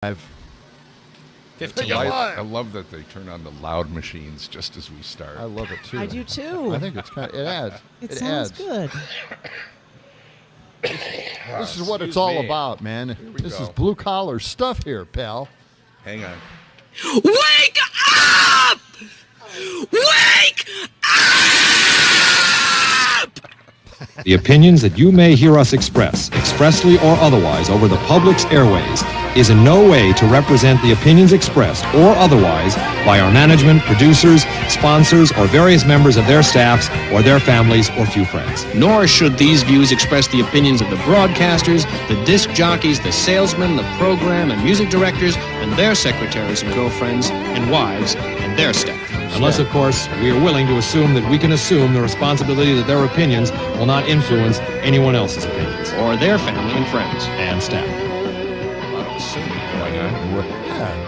15. I love that they turn on the loud machines just as we start. I love it too. I do too. I think it's kind of, it adds. It sounds good. This is what it's all about, man. This is blue collar stuff here, pal. Hang on. Wake up! Wake up! The opinions that you may hear us express, expressly or otherwise, over the public's airways, is in no way to represent the opinions expressed or otherwise by our management, producers, sponsors, or various members of their staffs or their families or few friends. Nor should these views express the opinions of the broadcasters, the disc jockeys, the salesmen, the program and music directors, and their secretaries and girlfriends and wives and their staff. Unless, of course, we are willing to assume that we can assume the responsibility that their opinions will not influence anyone else's opinions. Or their family and friends. And staff.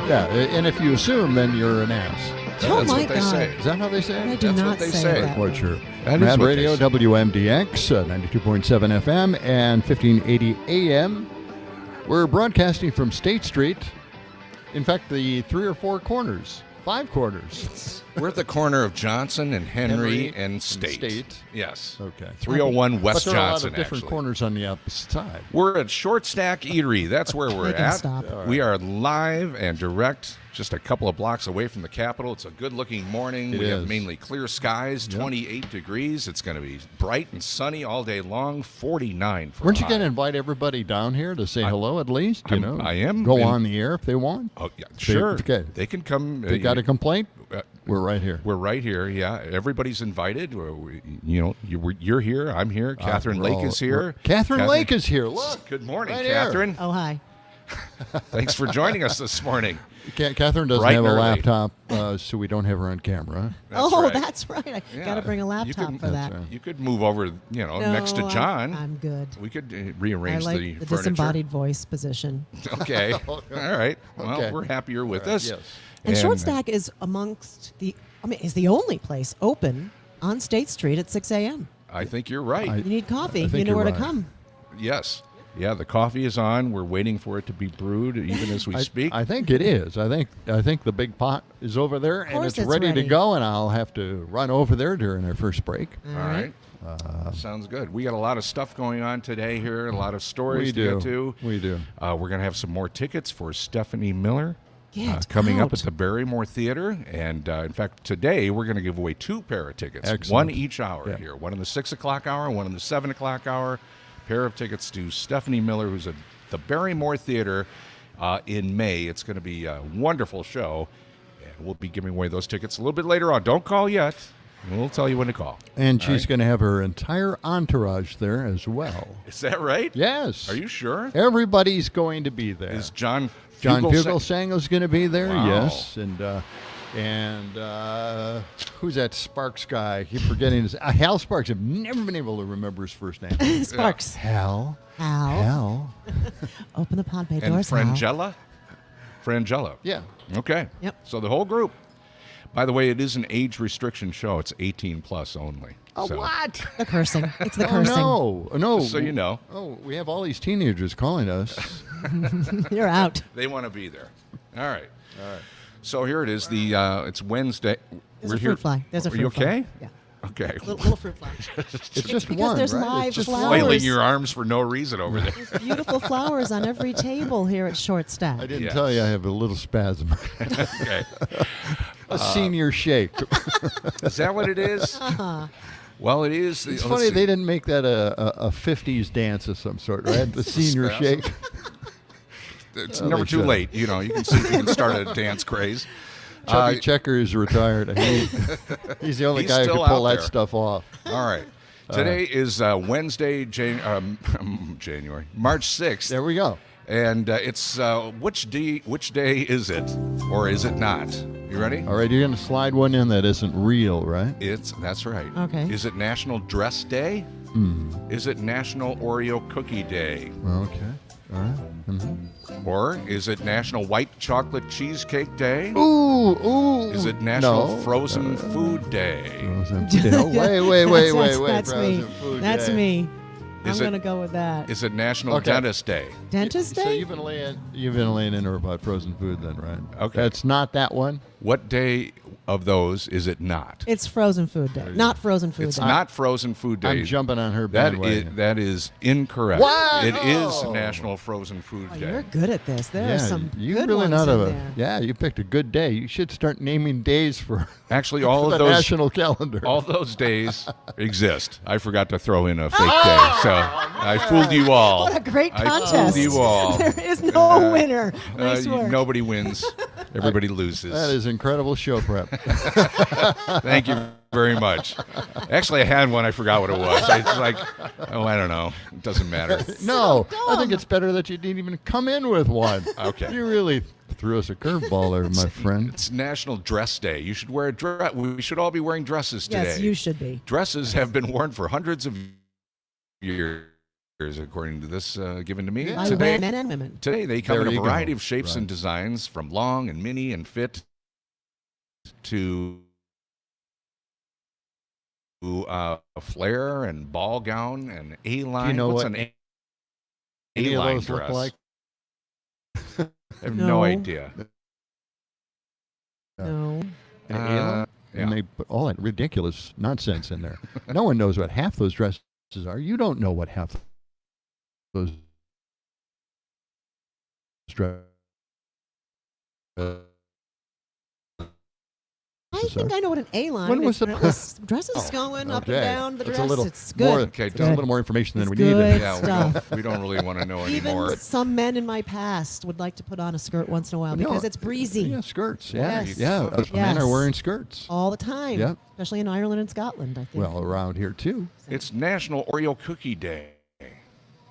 Yeah, and if you assume, then you're an ass. Oh That's my what they God. say. Is that how they say it? I do That's not what they say say. that. Quite sure. That is Mad what Radio, they say. WMDX, 92.7 FM and 1580 AM. We're broadcasting from State Street. In fact, the 5 corners. We're at the corner of Johnson and Henry and State. State. Yes. Okay. 301 West But there are Johnson, a lot of different actually. corners on the opposite side. We're at Short Stack Eatery. That's where we're They can at. stop. We are live and direct, just a couple of blocks away from the Capitol. It's a good-looking morning. We have is. mainly clear skies, 28 degrees. It's going to be bright and sunny all day long, 49 for Weren't you high. going to invite everybody down here to say hello at least? You know, I am. Go And- on the air if they want. Oh, yeah, sure. Okay. They can come. If they got a complaint, we're right here. We're right here. Yeah, everybody's invited. You're here. I'm here. Catherine Lake is here. Catherine Lake is here. Look. Good morning, Right here. Catherine. Oh, hi. Thanks for joining us this morning. Catherine doesn't Bright have and a early. laptop, so we don't have her on camera. Right. That's right. I Yeah. got to bring a laptop You could- for that. That's right. You could move over, next to No, John. I'm good. We could I rearrange like the the furniture. disembodied voice position. Okay. All right. Well, Okay. we're happy you're with All right, us. yes. And Short Stack is is the only place open on State Street at 6 a.m. I think you're right. You need coffee. I think You know you're where to right. come. Yes. Yeah, the coffee is on. We're waiting for it to be brewed even as we speak. I think it is. I think the big pot is over there and course it's it's ready to ready. go, and I'll have to run over there during our first break. All right. Sounds good. We got a lot of stuff going on today here, a lot of stories We to do. get to. We do. We're going to have some more tickets for Stephanie Miller out. coming up at the Barrymore Theater. And, in fact, today we're going to give away 2 pair of tickets, Excellent. one each hour Yeah. here. One in the 6 o'clock hour, one in the 7 o'clock hour. Pair of tickets to Stephanie Miller, who's at the Barrymore Theater in May. It's going to be a wonderful show. And we'll be giving away those tickets a little bit later on. Don't call yet. We'll tell you when to call. And All she's right? going to have her entire entourage there as well. Is that right? Yes. Are you sure? Everybody's going to be there. Is John John Fugelsang- Fugelsang is going to be there, Wow. yes. And who's that Sparks guy? I keep forgetting his. Hal Sparks. I've never been able to remember his first name. Sparks. Hal. Hal. Open the pod bay And doors, Hal. Frangella? Frangella. Yeah. Okay. Yep. So the whole group. By the way, it is an age restriction show. It's 18 plus only. Oh, So, what? The cursing. It's the Oh, cursing. no. Just so you know. Oh, we have all these teenagers calling us. You're out. They want to be there. All right. So here it is. It's Wednesday. There's We're a here. fruit fly. There's a Are you fruit fly. okay? Yeah. Okay. Little fruit fly. It's just because one, there's right? live It's just flowers. one. Flailing your arms for no reason over there. There's beautiful flowers on every table here at Short Stack. I didn't Yes. tell you I have a little spasm. Okay. A senior shake. Is that what it is? Well, it is. It's funny they didn't make that a 50s dance of some sort, right? The senior Spasm. shake. It's Oh, never they too should. late. You can see if you can start a dance craze. Chubby Checker is retired. He's the only He's guy who still can pull out that there. stuff off. All right. Today is Wednesday, January, March 6th. There we go. And it's which day is it, or is it not? You ready? All right, you're going to slide one in that isn't real, right? That's right. Okay. Is it National Dress Day? Is it National Oreo Cookie Day? Okay. All right. Mm-hmm. Or is it National White Chocolate Cheesecake Day? Ooh. Is it National No. Frozen Food Day? Frozen food. No, wait. That's Frozen me. food That's day. me. I'm going to go with that. Is it National Okay. Dentist Day? Dentist So Day? you've been laying in her about frozen food then, right? Okay. It's not that one. What day of those is it not? It's frozen food day. Not frozen food It's day. not Frozen Food Day. I'm jumping on her That bandwagon. is, that is incorrect. What? It is Oh. National Frozen Food Oh, Day. you're good at this. There are some you good really ones not in a, there. Yeah, you picked a good day. You should start naming days for Actually, all the of those national calendar. all those days exist. I forgot to throw in a fake day, so I fooled you all. What a great I contest. fooled you all. There is no winner. Nice work. Nobody wins. Everybody loses. That is incredible show prep. Thank you very much. Actually, I had one. I forgot what it was. It's like, oh, I don't know. It doesn't matter. No, I dumb. think it's better that you didn't even come in with one. Okay. You really threw us a curveball there, my friend. It's National Dress Day. You should wear a dress. We should all be wearing dresses today. Yes, you should be. Dresses have been worn for hundreds of years, according to this given to me. Yeah. By Today, men and women. today they come There in a you variety go. of shapes and Right. designs, from long and mini and fit to a flare and ball gown and A-line. Do you know What's what an any of A-line those look dress? like? I have no No. idea. No. An A-line? yeah. And they put all that ridiculous nonsense in there. No one knows what half those dresses are. You don't know what half those dresses I think I know what an A-line When was is. the- When it was dresses going up and Okay. down the That's dress. a little It's good. more, Okay, just don't- a little more information than It's we needed. good. Yeah, stuff. we don't really want to know anymore. Even some men in my past would like to put on a skirt once in a while No, because it's breezy Yeah, skirts. Yeah, Yes. yeah. Men are Yes. wearing skirts. all the time. Yep. Especially in Ireland and Scotland, I think. Well, around here too. It's National Oreo Cookie Day.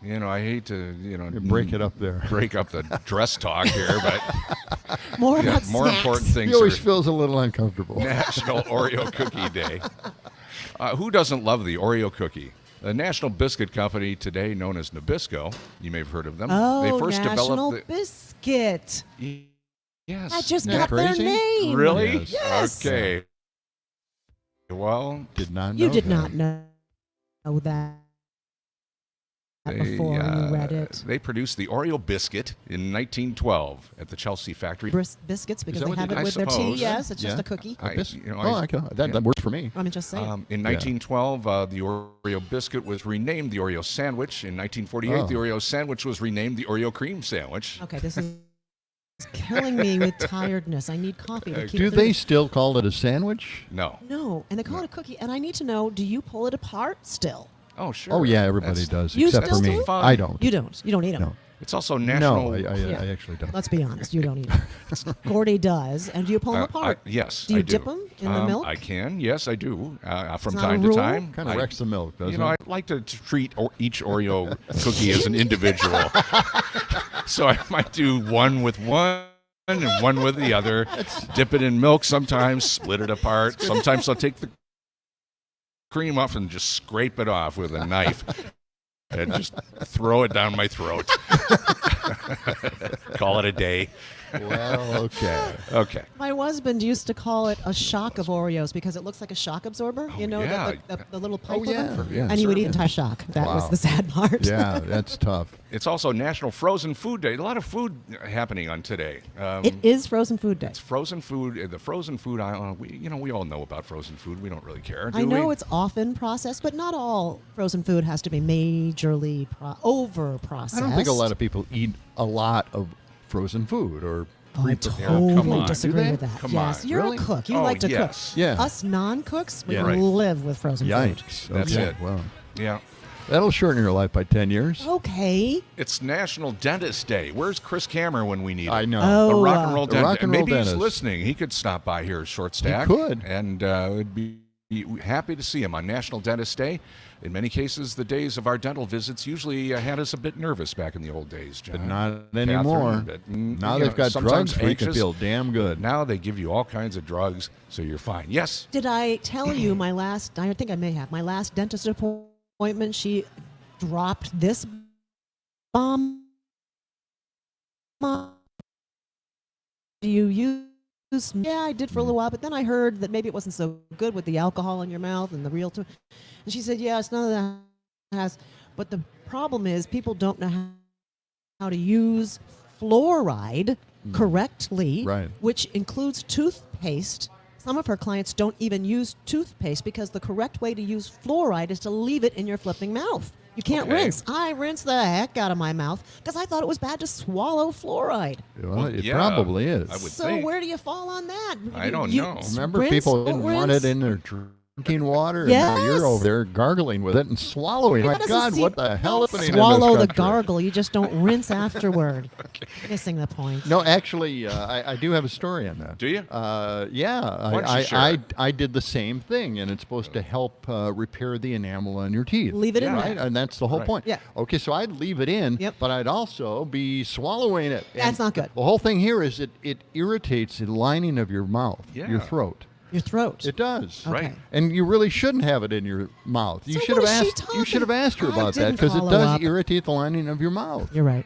You know, I hate to, You break it up there. break up the dress talk here, but more yeah, about more snacks. important things He always are feels a little uncomfortable. National Oreo Cookie Day. Who doesn't love the Oreo cookie? The National Biscuit Company, today known as Nabisco, you may have heard of them. Oh, they first National developed Biscuit. Yes. I just Isn't got that their crazy? name. Really? Yes. Yes. Okay. Well, Did not know You did that. not know that before you read it. They produced the Oreo biscuit in 1912 at the Chelsea factory. Biscuits because that they what they have do? it I with their tea. suppose. Yes, it's just Yeah. a cookie. I- Biscuit. you know, Oh, I- that yeah. works for me. I mean, just saying. In 1912, the Oreo biscuit was renamed the Oreo sandwich. In 1948, Oh. the Oreo sandwich was renamed the Oreo cream sandwich. Okay, this is killing me with tiredness. I need coffee to keep Do through they this. still call it a sandwich? No. No, and they call it a cookie. And I need to know, do you pull it apart still? Oh, sure. Oh yeah, everybody That's- does You except for still me. do? Fine. I don't. You don't. You don't eat them. No. It's also national. No, I Yeah. actually don't. Let's be honest. You don't eat them. Gordy does. And do you pull them apart? Yes, Do you I dip them in the milk? I can. Yes, I do. From It's not a time to rule? time. Kind of wrecks the milk, doesn't You know, I it? like to treat each Oreo cookie as an individual. So I might do one with one and one with the other. Dip it in milk sometimes, split it apart. Sometimes I'll take the cream off and just scrape it off with a knife and just throw it down my throat. Call it a day. Well, okay. Okay. My husband used to call it a shock of Oreos because it looks like a shock absorber. You know, yeah. the little pipe Oh of yeah, them? yeah. And he would eat an entire shock. That was Wow. the sad part. Yeah, that's tough. It's also National Frozen Food Day. A lot of food happening on today. It is frozen food day. It's frozen food. The frozen food aisle. We all know about frozen food. We don't really care. Do I know we? it's often processed, but not all frozen food has to be majorly over processed. I don't think a lot of people eat a lot of frozen food or Oh, I pre-prepared. come totally on. disagree Do they? with that. Come yes, on. you're Really? a cook. You Oh, like to yes. cook. Yeah. Us non-cooks, we Yeah. Right. live with frozen food. Yikes. That's Okay, it. Well, Yeah. that'll shorten your life by 10 years. Okay. It's National Dentist Day. Where's Chris Kammer when we need him? I know. Oh, The rock and roll The dentist. rock and roll Maybe he's dentist. listening. He could stop by here at Short Stack. could. And would be happy to see him on National Dentist Day. In many cases, the days of our dental visits usually had us a bit nervous back in the old days, John. But not anymore. But, Now you they've know, got sometimes drugs where you can anxious. feel damn good. Now they give you all kinds of drugs, so you're fine. Yes. Did I tell you my last, I think I may have, my last dentist appointment, she dropped this bomb. Do you use? Yeah, I did for a little while, but then I heard that maybe it wasn't so good with the alcohol in your mouth and the real. And she said, yes, none of that has. But the problem is people don't know how to use fluoride correctly, Right. which includes toothpaste. Some of her clients don't even use toothpaste because the correct way to use fluoride is to leave it in your flipping mouth. You can't Okay. rinse. I rinse the heck out of my mouth because I thought it was bad to swallow fluoride. Well, it yeah, probably is. I would So think. where do you fall on that? I don't You know. Remember, rinse, people don't didn't want it rinse? in their drinking water, and Yes. now you're over there gargling with it and swallowing. That My doesn't God, seem- what the hell is don't happening swallow in the this country? gargle. You just don't rinse afterward. Missing the point. No, actually, I do have a story on that. Do you? Yeah, Why don't you I share? I did the same thing, and it's supposed to help repair the enamel on your teeth. Leave it in right? there. And that's the whole Right. point. Yeah. Okay, so I'd leave it in, Yep. but I'd also be swallowing it. That's And not good. The whole thing here is it irritates the lining of your mouth, Yeah. your throat. Your throat. It does. Okay. Right. And you really shouldn't have it in your mouth. You So should what have is she asked. You talking- should have asked her I about that didn't because it follow does up. irritate the lining of your mouth. You're right.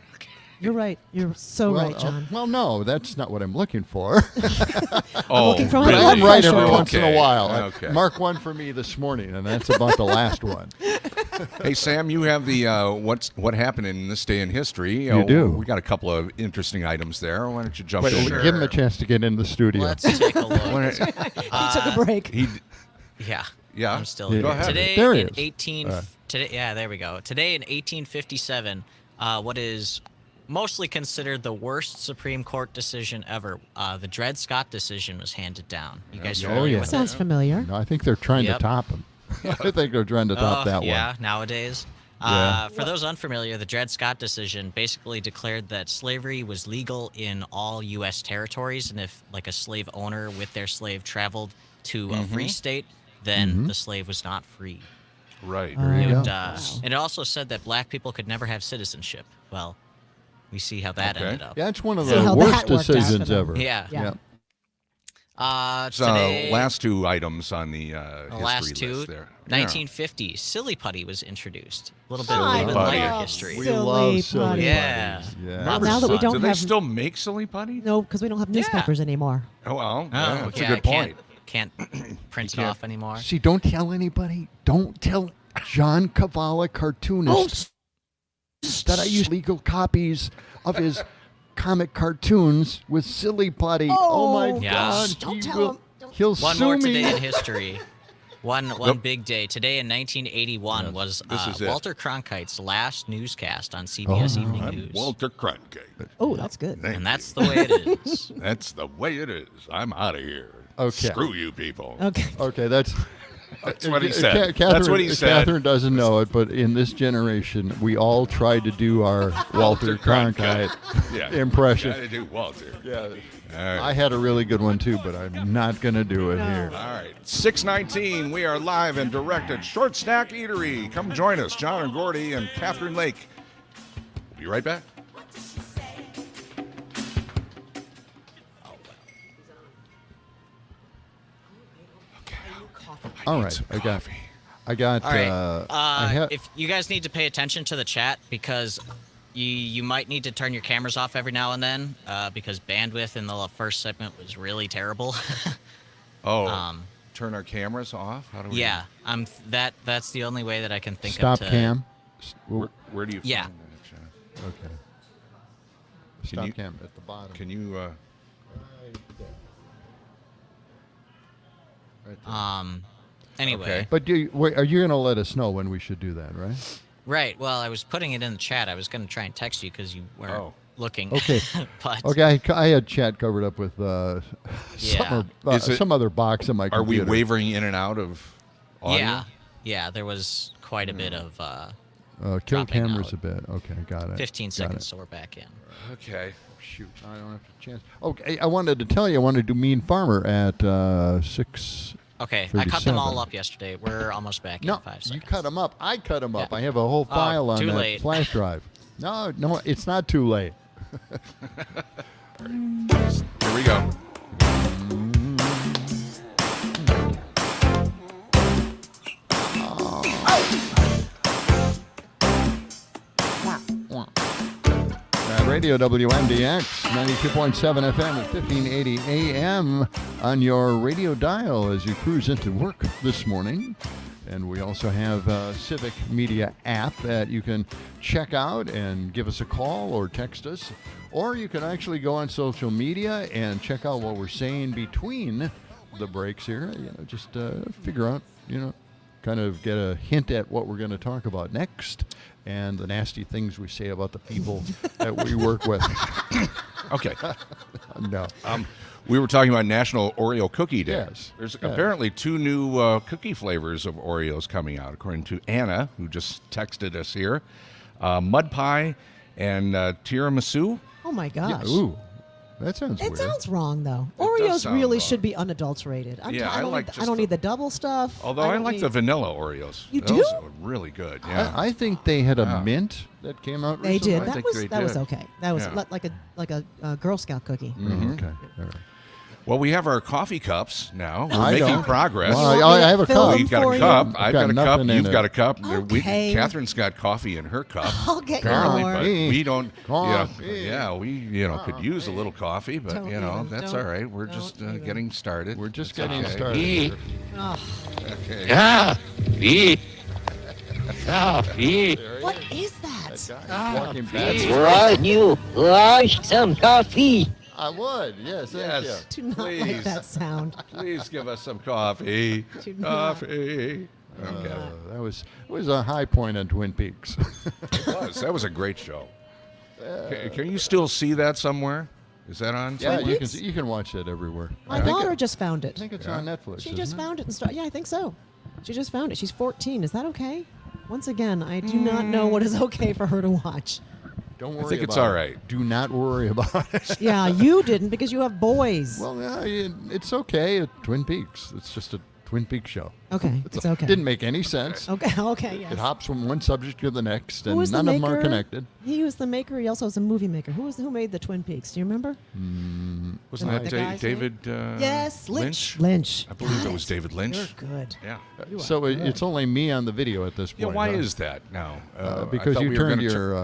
You're right. You're so well, right, John. well, no, that's not what I'm looking for. Oh, looking for my But blood I'm right every pressure. once in a Okay, while. okay. Mark one for me this morning, and that's about the last one. Hey, Sam, you have the what happened in this day in history. You do. We got a couple of interesting items there. Why don't you jump Wait, in? Sure. give him a chance to get in the studio. Let's take a look. He took a break. Yeah. Yeah. I'm still Yeah. here. Go ahead. Today There he in is. 18 today yeah, there we go. Today in 1857, what is mostly considered the worst Supreme Court decision ever, the Dred Scott decision was handed down. You guys familiar yeah. with Sounds it? familiar. No, I think they're trying to Yep. top him. I think they're trying to top that yeah, one. nowadays. Yeah. For those unfamiliar, the Dred Scott decision basically declared that slavery was legal in all U.S. territories, and if like a slave owner with their slave traveled to a free state, then the slave was not free. Right. There you And, go. and it also said that black people could never have citizenship. Well, we see how that Okay. ended up. Yeah, it's one of See the how worst that worked out for decisions them. ever. Yeah. Yeah. So today, last two items on the the history last two, list there. 1950, silly putty was introduced. A little bit I of even love lighter history. We Silly love silly putty. Yeah. putties. Yeah. Well, Robert now that we Son. don't Do they have still make silly putty? no, because we don't have newspapers anymore. Oh, well, yeah, that's yeah, a good point. Can't print it can't- off anymore. See, don't tell anybody. Don't tell John Cavalli, cartoonist, that I use legal copies of his comic cartoons with silly putty. Oh, my Yeah. God. Don't he tell will, him. Don't- He'll One sue more me. today in history. One big day. Today in 1981 was this is it. Walter Cronkite's last newscast on CBS Evening I'm News. Walter Cronkite. Oh, that's good. Thank And that's the way it is. That's the way it is. I'm out of here. Okay. Screw you people. Okay. Okay, that's what he said. Catherine, That's what he said. Catherine doesn't know it, but in this generation, we all tried to do our Walter Cronkite Yeah. impression. Gotta do Walter. Yeah, All right. I had a really good one too, but I'm not gonna do it here. All right, 6:19. We are live and direct at Short Snack Eatery. Come join us, John and Gordy and Catherine Lake. We'll be right back. All right, I got. All right. I ha- If you guys need to pay attention to the chat because you might need to turn your cameras off every now and then because bandwidth in the first segment was really terrible. Oh, turn our cameras off? How do we? yeah, that's the only way that I can think Stop of to cam. Where do you? Yeah. Find that, John? Okay. Can Stop you- cam at the bottom. Can you? Right there. Anyway. Okay. But are you going to let us know when we should do that, right? Right. Well, I was putting it in the chat. I was going to try and text you because you weren't looking. Okay. but Okay, I had chat covered up with Yeah. some other box on my Are we computer. wavering in and out of audio? yeah, there was quite a bit of Kill dropping cameras out. a bit. Okay, got it. 15 Got seconds, it. so we're back in. Okay. Shoot, I don't have a chance. Okay, I wanted to tell you, I wanted to do Mean Farmer at 6. Okay, I cut them all 37. up yesterday. We're almost back in No, 5 seconds. you cut them up. I cut them up. Yeah. I have a whole file on too that late. flash drive. No, it's not too late. Here we go. Radio WMDX 92.7 FM at 1580 AM on your radio dial as you cruise into work this morning. And we also have a Civic Media app that you can check out and give us a call or text us. Or you can actually go on social media and check out what we're saying between the breaks here. Just figure out, kind of get a hint at what we're going to talk about next and the nasty things we say about the people that we work with. Okay. No. We were talking about National Oreo Cookie Day. Yes. There's apparently 2 new cookie flavors of Oreos coming out, according to Anna, who just texted us here. Mud pie and tiramisu. Oh my gosh. Ooh, that sounds weird. It sounds wrong though. does Oreos sound really wrong. should be unadulterated. I don't like need, just I don't the- need the double stuff. Although I like the vanilla Oreos. You Those do? are really good. Yeah. I think they had a mint that came out They recently. did. I think they That was did. okay. That was Yeah. like a Girl Scout cookie. Okay. All right. Well, we have our coffee cups now. We're I making don't. progress. Well, You want me to I have a fill cup. them We've got for a you? cup. I've I've got got a cup. nothing in You've it. got a cup. Okay. Catherine's got coffee in her cup. I'll get you Apparently, more. but we don't. Coffee. We could use a little coffee, but Don't that's even. all right. We're Don't just even. getting started. We're just That's getting okay. started. here. Oh, Okay. Coffee. Coffee. what is that? Guy walking back. Would you like some coffee? I would. Yes. Thank Yes. Do not like Please. that sound. Please give us some coffee. Do not. Coffee. you. Okay. That was a high point on Twin Peaks. That was a great show. Can you still see that somewhere? Is that on? Yeah, Twin you can Peaks? you can watch that everywhere. My I think daughter it- just found it. I think it's on Netflix. She isn't just it? found it and started. Yeah, I think so. She just found it. She's 14. Is that okay? Once again, I do not know what is okay for her to watch. Don't worry. think it's about all it. right. Do not worry about it. Yeah, you didn't because you have boys. Well, yeah, it's okay at Twin Peaks. It's just a Twin Peaks show. Okay, it's okay. Didn't make any sense. Okay, yes. It hops from one subject to the next, Who and was the none of them maker? are connected. He was the maker. He also was a movie maker. Who made the Twin Peaks? Do you remember? Wasn't The that guy's name? David? Yes, Lynch. Lynch. I believe Got it was David Lynch. You're good. Yeah. You are So good. it's only me on the video at this Yeah. point. Why huh? is that now? I Because thought you we were turned gonna your.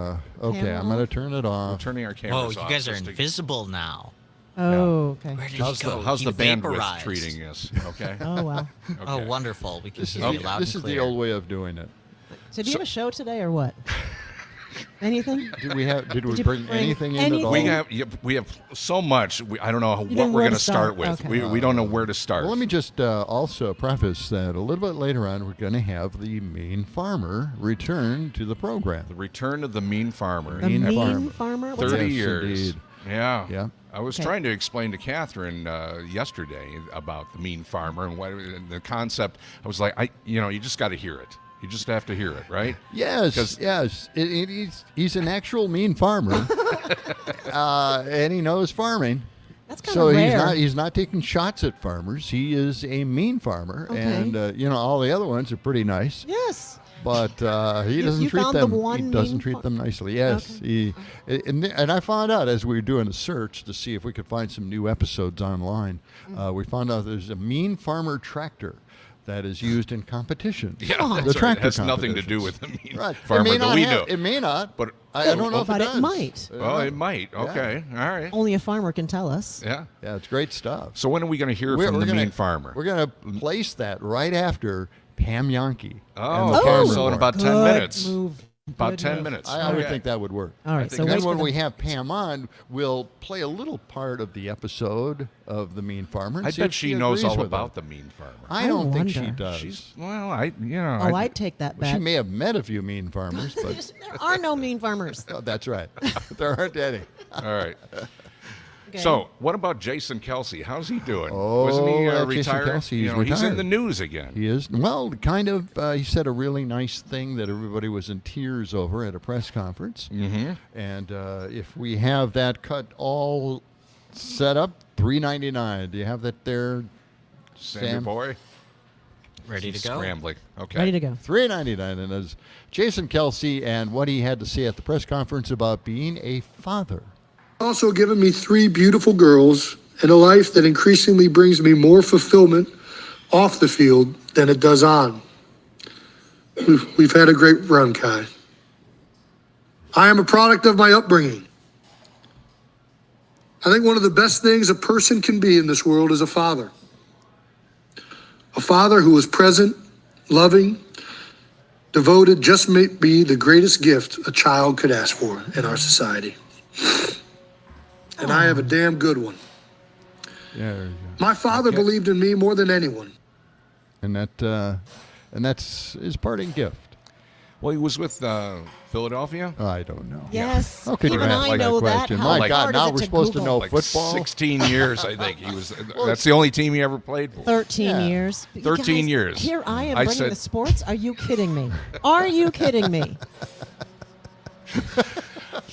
Okay, Camera I'm going to off? turn it we're off. turning our Whoa, cameras you off. guys are just to- invisible now. Oh, okay. Where did How's he go? the He bandwidth vaporized. treating us? Okay. Oh well. Oh, Okay. wonderful. We can This hear is, you the, loud this and is the clear. old way of doing it. So do you have a show today or what? Anything? Did we you bring bring anything in at anything? all? We have so much. I don't know what didn't know we're where going to to start start. with. Okay. We don't know where to start. Well, let me just also preface that a little bit later on, we're going to have the Maine Farmer return to the program. The return of the mean farmer. The Mean mean farmer. farmer? What's 30 Yes, years. indeed. Yeah. Yeah. I was Okay. trying to explain to Catherine yesterday about the mean farmer and what the concept. I was like, you just got to hear it. You just have to hear it, right? Yes, 'Cause- yes. He's an actual mean farmer, and he knows farming. That's kind So of rare. he's not taking shots at farmers. He is a mean farmer, Okay. and all the other ones are pretty nice. Yes. But he doesn't you treat found the them. one He doesn't mean treat fa- them nicely. Yes, Okay. and I found out as we were doing a search to see if we could find some new episodes online. We found out there's a mean farmer tractor that is used in competition. Yeah, the that's right. tractor It has nothing to do competitions. with the mean Right. farmer it may that not we have, know. It may not, But I don't know if but it it does. might. Oh, it might. Okay. All right. Only a farmer can tell us. Yeah. Yeah, it's great stuff. So when are we going to hear from the gonna, mean farmer? We're going to place that right after Pam Yankee. Oh, and the okay. Farmer So in Boy. about 10 Good minutes. move. About Good 10 move. minutes. I would Okay. think that would work. All right. think So that's Then wait when for we the- have Pam on, we'll play a little part of the episode of the Mean Farmer. and I see bet if she knows agrees all with about it. the mean farmer. I don't think she wonder. does. She's well, I'd take that Well, she bet. may have met a few mean farmers, but There are no mean farmers. oh, that's right. There aren't any. all right. Okay. So, what about Jason Kelsey? How's he doing? Oh, Wasn't he Jason retired? Kelsey, he's He's in retired. the news again. He is. Well, kind of. He said a really nice thing that everybody was in tears over at a press conference. Mm-hmm. And if we have that cut all set up, $3.99. Do you have that there, Sam, your Sam? boy. Ready to go? Scrambling. Okay. Ready to go. $3.99, and as Jason Kelsey and what he had to say at the press conference about being a father. Also given me 3 beautiful girls and a life that increasingly brings me more fulfillment off the field than it does on. We've had a great run, Kai. I am a product of my upbringing. I think one of the best things a person can be in this world is a father. A father who is present, loving, devoted, just may be the greatest gift a child could ask for in our society. And I have a damn good one. Yeah, there you go. My father believed in me more than anyone. And that's his parting gift. Well, he was with Philadelphia. I don't know. Yes. How could you even ask I that know question? that. How My God, hard now is it we're to supposed to Google? know Like football. 16 years, I think he was. That's the only team he ever played for. 13 Yeah. years. You 13 guys, years. Here I am I bringing said- the sports. Are you kidding me? Are you kidding me?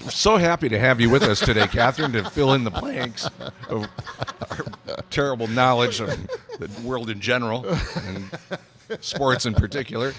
We're so happy to have you with us today, Catherine, to fill in the blanks of our terrible knowledge of the world in general and sports in particular.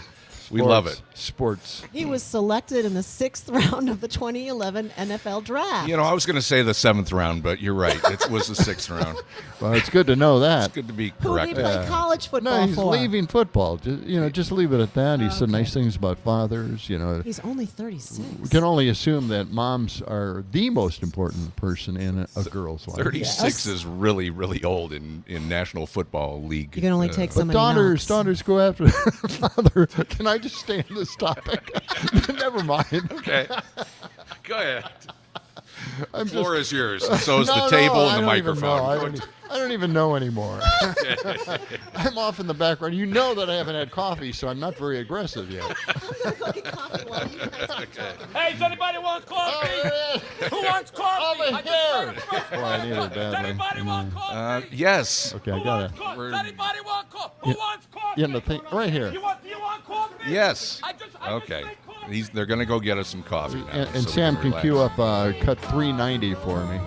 We love it. Sports. He was selected in the 6th round of the 2011 NFL Draft. You know, I was going to say the 7th round, but you're right. It was the 6th round. Well, it's good to know that. It's good to be Who did he corrected. play college football No, he's for? leaving football. Just leave it at that. He said nice things about fathers. He's only 36. We can only assume that moms are the most important person in a girl's life. 36 Yes. is really, really old in National Football League. You can only take so But many knocks. daughters go after their father. Can I just stay on this topic? Never mind. Okay. Go ahead. I'm The floor just- is yours. And so is the No, table I and the don't even know. microphone. I don't even know anymore. I'm off in the background. You know that I haven't had coffee, so I'm not very aggressive yet. Hey, does anybody want coffee? Who wants coffee? Over I just here. heard a fresh Boy, I need it Does badly. anybody want coffee? Yes. Okay, I Who got wants it. coffee? We're- Does anybody want coffee? Who wants coffee? Yeah, the thing right here. Do you want coffee? Yes. I just Okay. made coffee. They're going to go get us some coffee now. And so we Sam can relax. cue up cut 390 for me.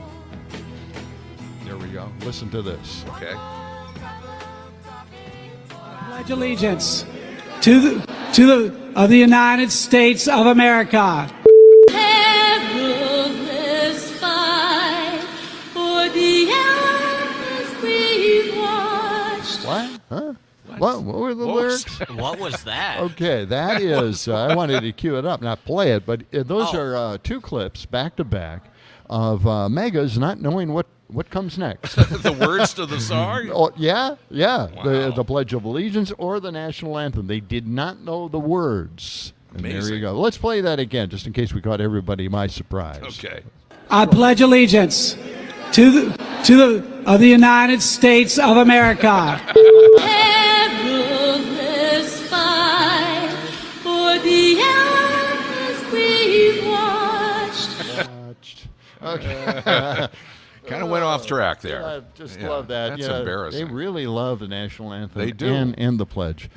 There we go. Listen to this. Okay. Pledge allegiance to the United States of America. What? Huh? What were the lyrics? What was that? Okay, that is. I wanted to cue it up, not play it, but those Oh. are two clips back to back of megas not knowing what comes next. The words to the song? Oh, yeah. Wow. The Pledge of Allegiance or the National Anthem. They did not know the words. And there Amazing. you go. Let's play that again, just in case we caught everybody by surprise. Okay. I pledge allegiance to the United States of America. Okay. Kind of went off track there. I just Yeah, love that. That's You know, embarrassing. They really love the national anthem. They do. And the pledge.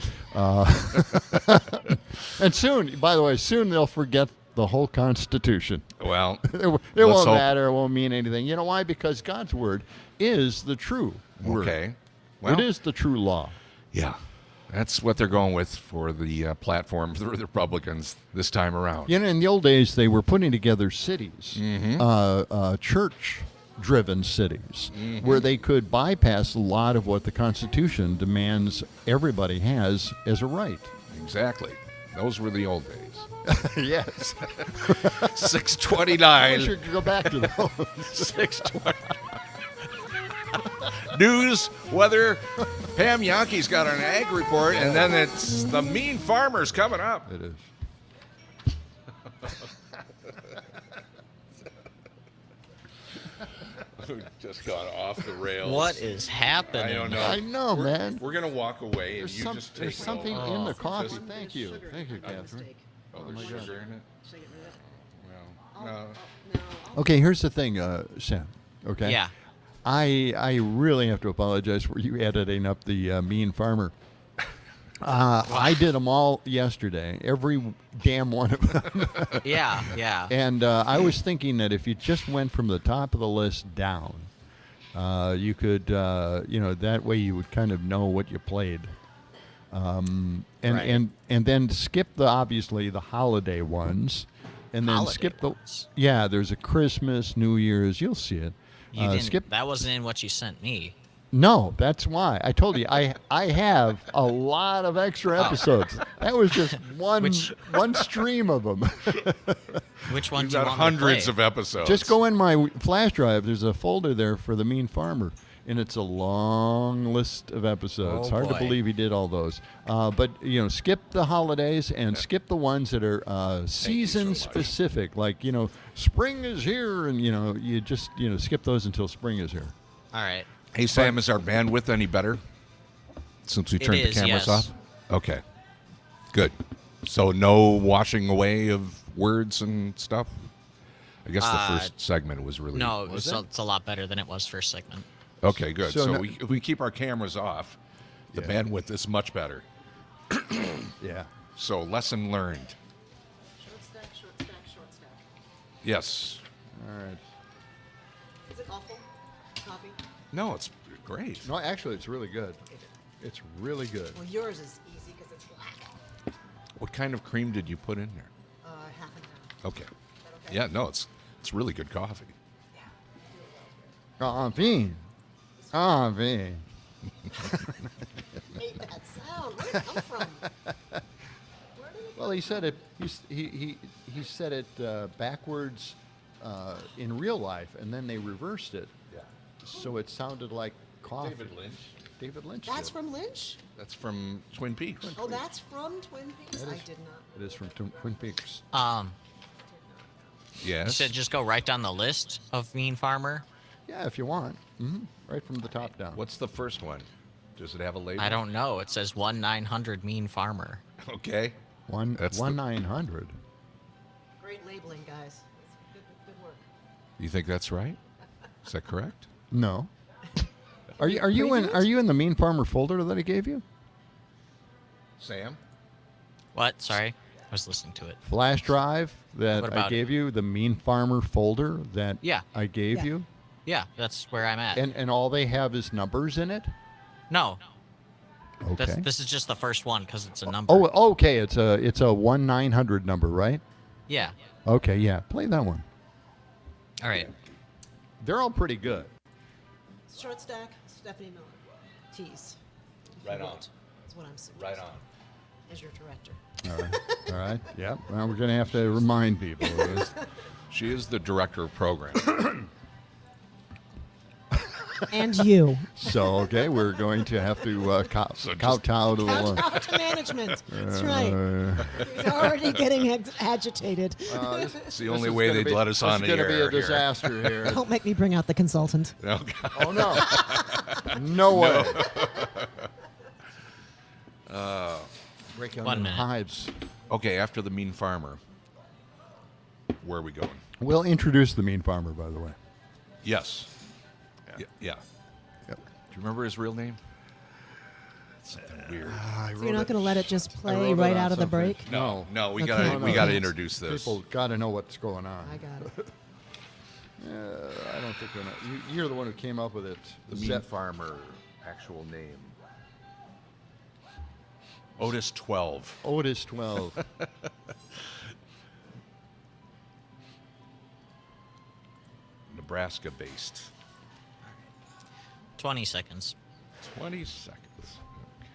And soon, by the way, soon they'll forget the whole Constitution. Well, It let's won't hope. matter. It won't mean anything. You know why? Because God's word is the true word. Okay. Well, It is the true law. Yeah. That's what they're going with for the platform for the Republicans this time around. You know, in the old days, they were putting together cities, church-driven cities, where they could bypass a lot of what the Constitution demands everybody has as a right. Exactly. Those were the old days. Yes. 629. I should go back to those. 620. News, weather. Pam Youngie's got an ag report, and then it's the mean farmers coming up. It is. Just got off the rails. What is happening? I don't know. I know, man. We're going to walk away, and There's, you just take there's it something over. in the coffee. Just- Thank you. Thank you, Catherine. Oh, there's sugar in it? Well, no. Okay, here's the thing, Sam. Okay? Yeah. I really have to apologize for you editing up the mean farmer. I did them all yesterday, every damn one of them. Yeah. And I was thinking that if you just went from the top of the list down, you could, that way you would kind of know what you played. And then skip obviously the holiday ones, and then Holiday skip ones. there's a Christmas, New Year's, you'll see it. You didn't. Skip. That wasn't in what you sent me. No, that's why. I told you, I have a lot of extra episodes. That was just one stream of them. Which one You've do you got want hundreds to of episodes. Just go in my flash drive. There's a folder there for The Mean Farmer, and it's a long list of episodes. Oh, Hard to boy. believe he did all those. But, skip the holidays and skip the ones that are season-specific. Like, spring is here, and, you just, skip those until spring is here. All right. Hey, Sam, is our bandwidth any better since we turned the cameras off? Okay. Good. So no washing away of words and stuff? I guess the first segment was really... No, it's a lot better than it was first segment. Okay, good. So So if we keep our cameras off, the bandwidth is much better. Yeah. So lesson learned. Short stack, short stack, short stack. Yes. All right. Is it awful? Coffee? No, it's great. No, actually, it's really good. It's really good. Well, yours is easy because it's black. What kind of cream did you put in there? Half and half. Okay. Is that okay? Yeah, no, it's really good coffee. Coffee. Coffee. Made that sound. Where did it come from? Well, he said it. He said it backwards in real life, and then they reversed it. Yeah. So it sounded like coffee. David Lynch. That's did. from Lynch? That's from Twin Peaks. Oh, that's from Twin Peaks? That I is- did not. It is from Twin Peaks. You Yes. said just go right down the list of Mean Farmer. Yeah, if you want. Right from the top down. What's the first one? Does it have a label? I don't know. It says 1-900 Mean Farmer. Okay. That's 1-900. Great labeling, guys. Good work. You think that's right? Is that correct? No. Are you in the Mean Farmer folder that I gave you? Sam? What? Sorry, I was listening to it. Flash drive that What I about gave you, the Mean Farmer folder that Yeah. I gave Yeah. you, Yeah, that's where I'm at. and all they have is numbers in it. No, Okay. this is just the first one because it's a number. Oh, okay. It's a 1-900 number, right? Yeah. Okay, yeah. Play that one. All right. They're all pretty good. Short stack, Stephanie Miller. Tease. if Right you on. would, is what I'm suggesting. Right on. As your director. All right. All right. Yep. Well, we're going to have to remind people of this. She is the director of program. And you. So, okay, we're going to have to kowtow to the Count out to management. That's right. He's already getting agitated. It's the only way they'd let us on the It's air. going to be a here. disaster here. Don't make me bring out the consultant. Oh, God. Oh, no. No way. Break 1 minute. hives. Okay, after the Mean Farmer, where are we going? We'll introduce the Mean Farmer, by the way. Yes. Yeah. Yep. Do you remember his real name? Something weird. So you're not going to let it just play right out of the break? No, we Okay. gotta No, we gotta no. introduce this. People got to know what's going on. I got it. I don't think we're not. You're the one who came up with it. The Mean Farmer, actual name. Otis 12. Otis 12. Nebraska based. 20 seconds. 20 seconds. Okay.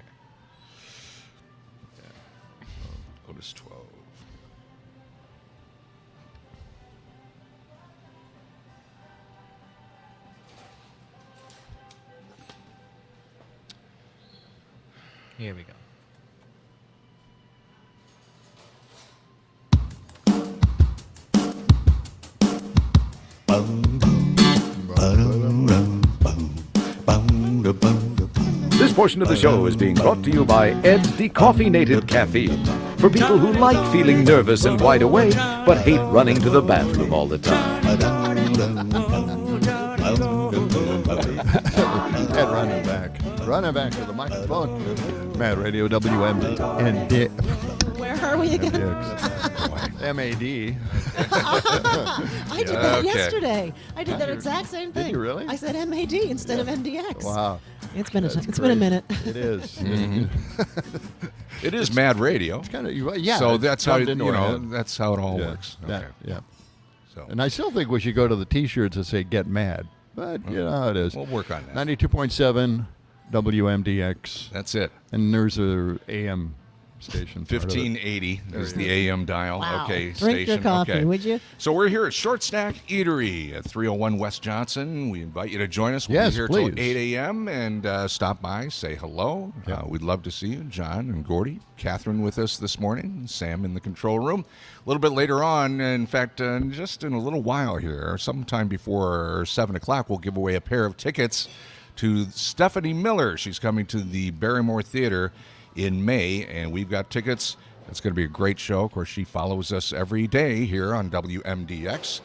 Yeah. Otis 12. Here we go. This portion of the show is being brought to you by Ed's Decoffeinated Caffeine. For people who like feeling nervous and wide awake, but hate running to the bathroom all the time. And running back to the microphone. Mad Radio WMDX. Where are we again? MAD. I did that Okay. yesterday. I did that exact same thing. you really? I said MAD instead of MDX. Wow. It's been That's been a crazy. minute. It is. It is Mad Radio. It's kind of yeah. So it's that's how dubbed into our head. that's how it all Yeah, works. that- Okay. yeah. So And I still think we should go to the T-shirts that say "Get Mad." But you know how it is. We'll work on that. 92.7 WMDX. That's it. And there's a AM station. 1580 is the AM dial. Wow. Okay, Drink your station. coffee, okay. would you? So we're here at Short Stack Eatery at 301 West Johnson. We invite you to join us. We'll Yes, be here please. till 8 a.m. and stop by, say hello. Yeah. We'd love to see you. John and Gordy, Catherine with us this morning, Sam in the control room. A little bit later on, in fact, just in a little while here, sometime before 7 o'clock, we'll give away a pair of tickets to Stephanie Miller. She's coming to the Barrymore Theater in May, and we've got tickets. It's going to be a great show. Of course, she follows us every day here on WMDX.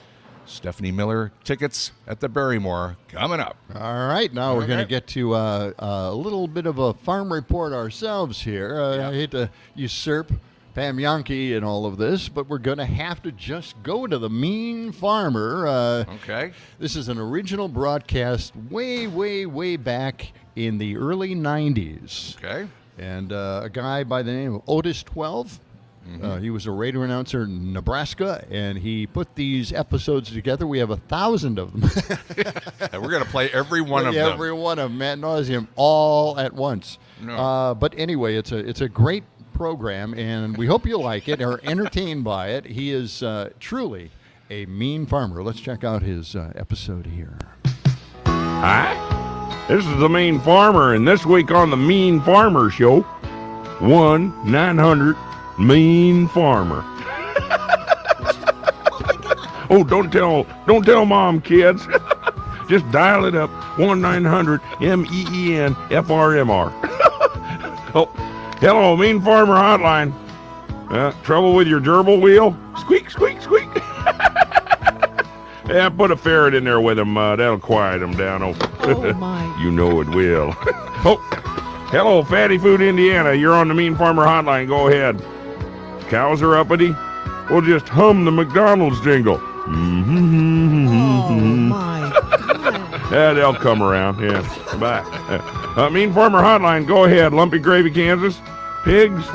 Stephanie Miller, tickets at the Barrymore coming up. All right, now we're going to get to a little bit of a farm report ourselves here. I hate to usurp Pam Yankee and all of this, but we're going to have to just go to the Mean Farmer. Okay. This is an original broadcast way, way, way back in the early 90s. Okay. And a guy by the name of Otis 12. He was a radio announcer in Nebraska, and he put these episodes together. We have 1,000 of them. And we're going to play every one of them. Every one of them, ad nauseum, all at once. No. But anyway, it's a great program, and we hope you like it or entertained by it. He is truly a mean farmer. Let's check out his episode here. Hi, this is the Mean Farmer, and this week on the Mean Farmer Show, 1-900-MEAN FARMER. Oh, don't tell Mom, kids. Just dial it up, 1-900-MEEN-FRMR. Oh, hello, Mean Farmer Hotline. Trouble with your gerbil wheel? Squeak, squeak, squeak. Yeah, put a ferret in there with him. That'll quiet him down. Oh, my. You know it will. Oh, hello, Fatty Food Indiana. You're on the Mean Farmer Hotline. Go ahead. Cows are uppity? We'll just hum the McDonald's jingle. Oh, my God. Yeah, they'll come around. Yeah. Bye. Mean Farmer Hotline. Go ahead. Lumpy Gravy, Kansas. Pigs.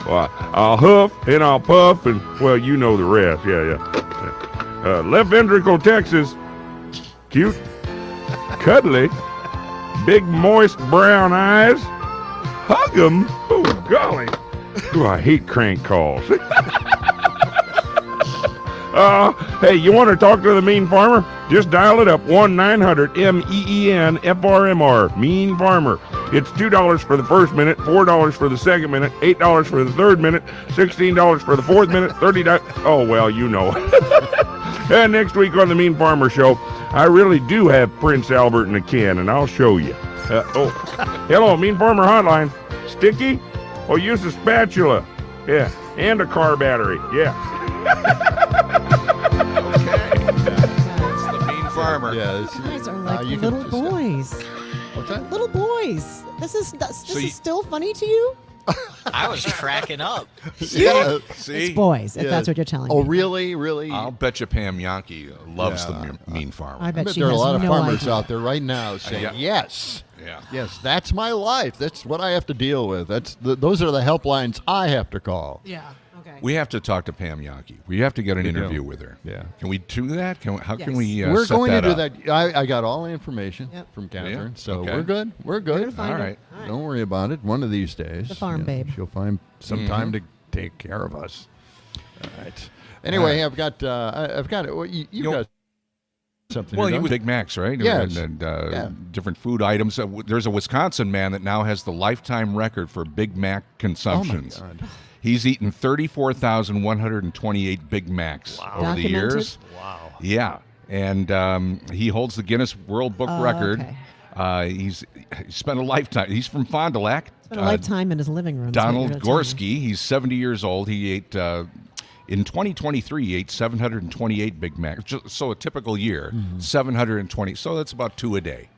Well, I'll huff and I'll puff and, well, you know the rest. Yeah. Left ventricle, Texas. Cute. Cuddly. Big, moist brown eyes. Hug 'em. Oh, golly. Ooh, I hate crank calls. Hey, you want to talk to the Mean Farmer? Just dial it up, 1-900-MEEN-FRMR, Mean Farmer. It's $2 for the first minute, $4 for the second minute, $8 for the third minute, $16 for the fourth minute, $30. Oh, well, you know. And next week on the Mean Farmer Show, I really do have Prince Albert in a can, and I'll show you. Hello, Mean Farmer Hotline. Sticky? Oh, use a spatula. Yeah, and a car battery. Yeah. It's the Mean Farmer. Yeah, You guys are like you can little just- boys. What's that? Little boys. This is still funny to you? I was cracking up. Yeah. See? It's boys, if Yeah. that's what you're telling Oh, me. really? Really? I'll bet you Pam Yankee loves the Mean Farmer. I I bet bet she there are a has lot of no farmers idea. out there right now saying, Yeah. yes. Yeah. Yes, that's my life. That's what I have to deal with. Those are the helplines I have to call. Yeah, okay. We have to talk to Pam Yankee. We have to get an We do. interview with her. Yeah. Can we do that? How can Yes. we We're set going to do up? that. I got all the information from Catherine, Yeah? so Okay. we're good. We're good. gonna find All her. right. All right. Don't worry about it. One of these days, The farm babe. she'll find some Mm-hmm. time to take care of us. All right. Anyway, I've got. Well, you got something. Well, here, you don't with Big Macs, right? Yes. And Yeah. different food items. There's a Wisconsin man that now has the lifetime record for Big Mac consumptions. Oh, my God. He's eaten 34,128 Big Macs over the Documented? years. Wow. Yeah. And he holds the Guinness World Book record. okay. He spent a lifetime. He's from Fond du Lac. Spent a lifetime in his living room. Donald Gorski. He's 70 years old. He ate in 2023. He ate 728 Big Macs. So a typical year, 720. So that's about 2 a day.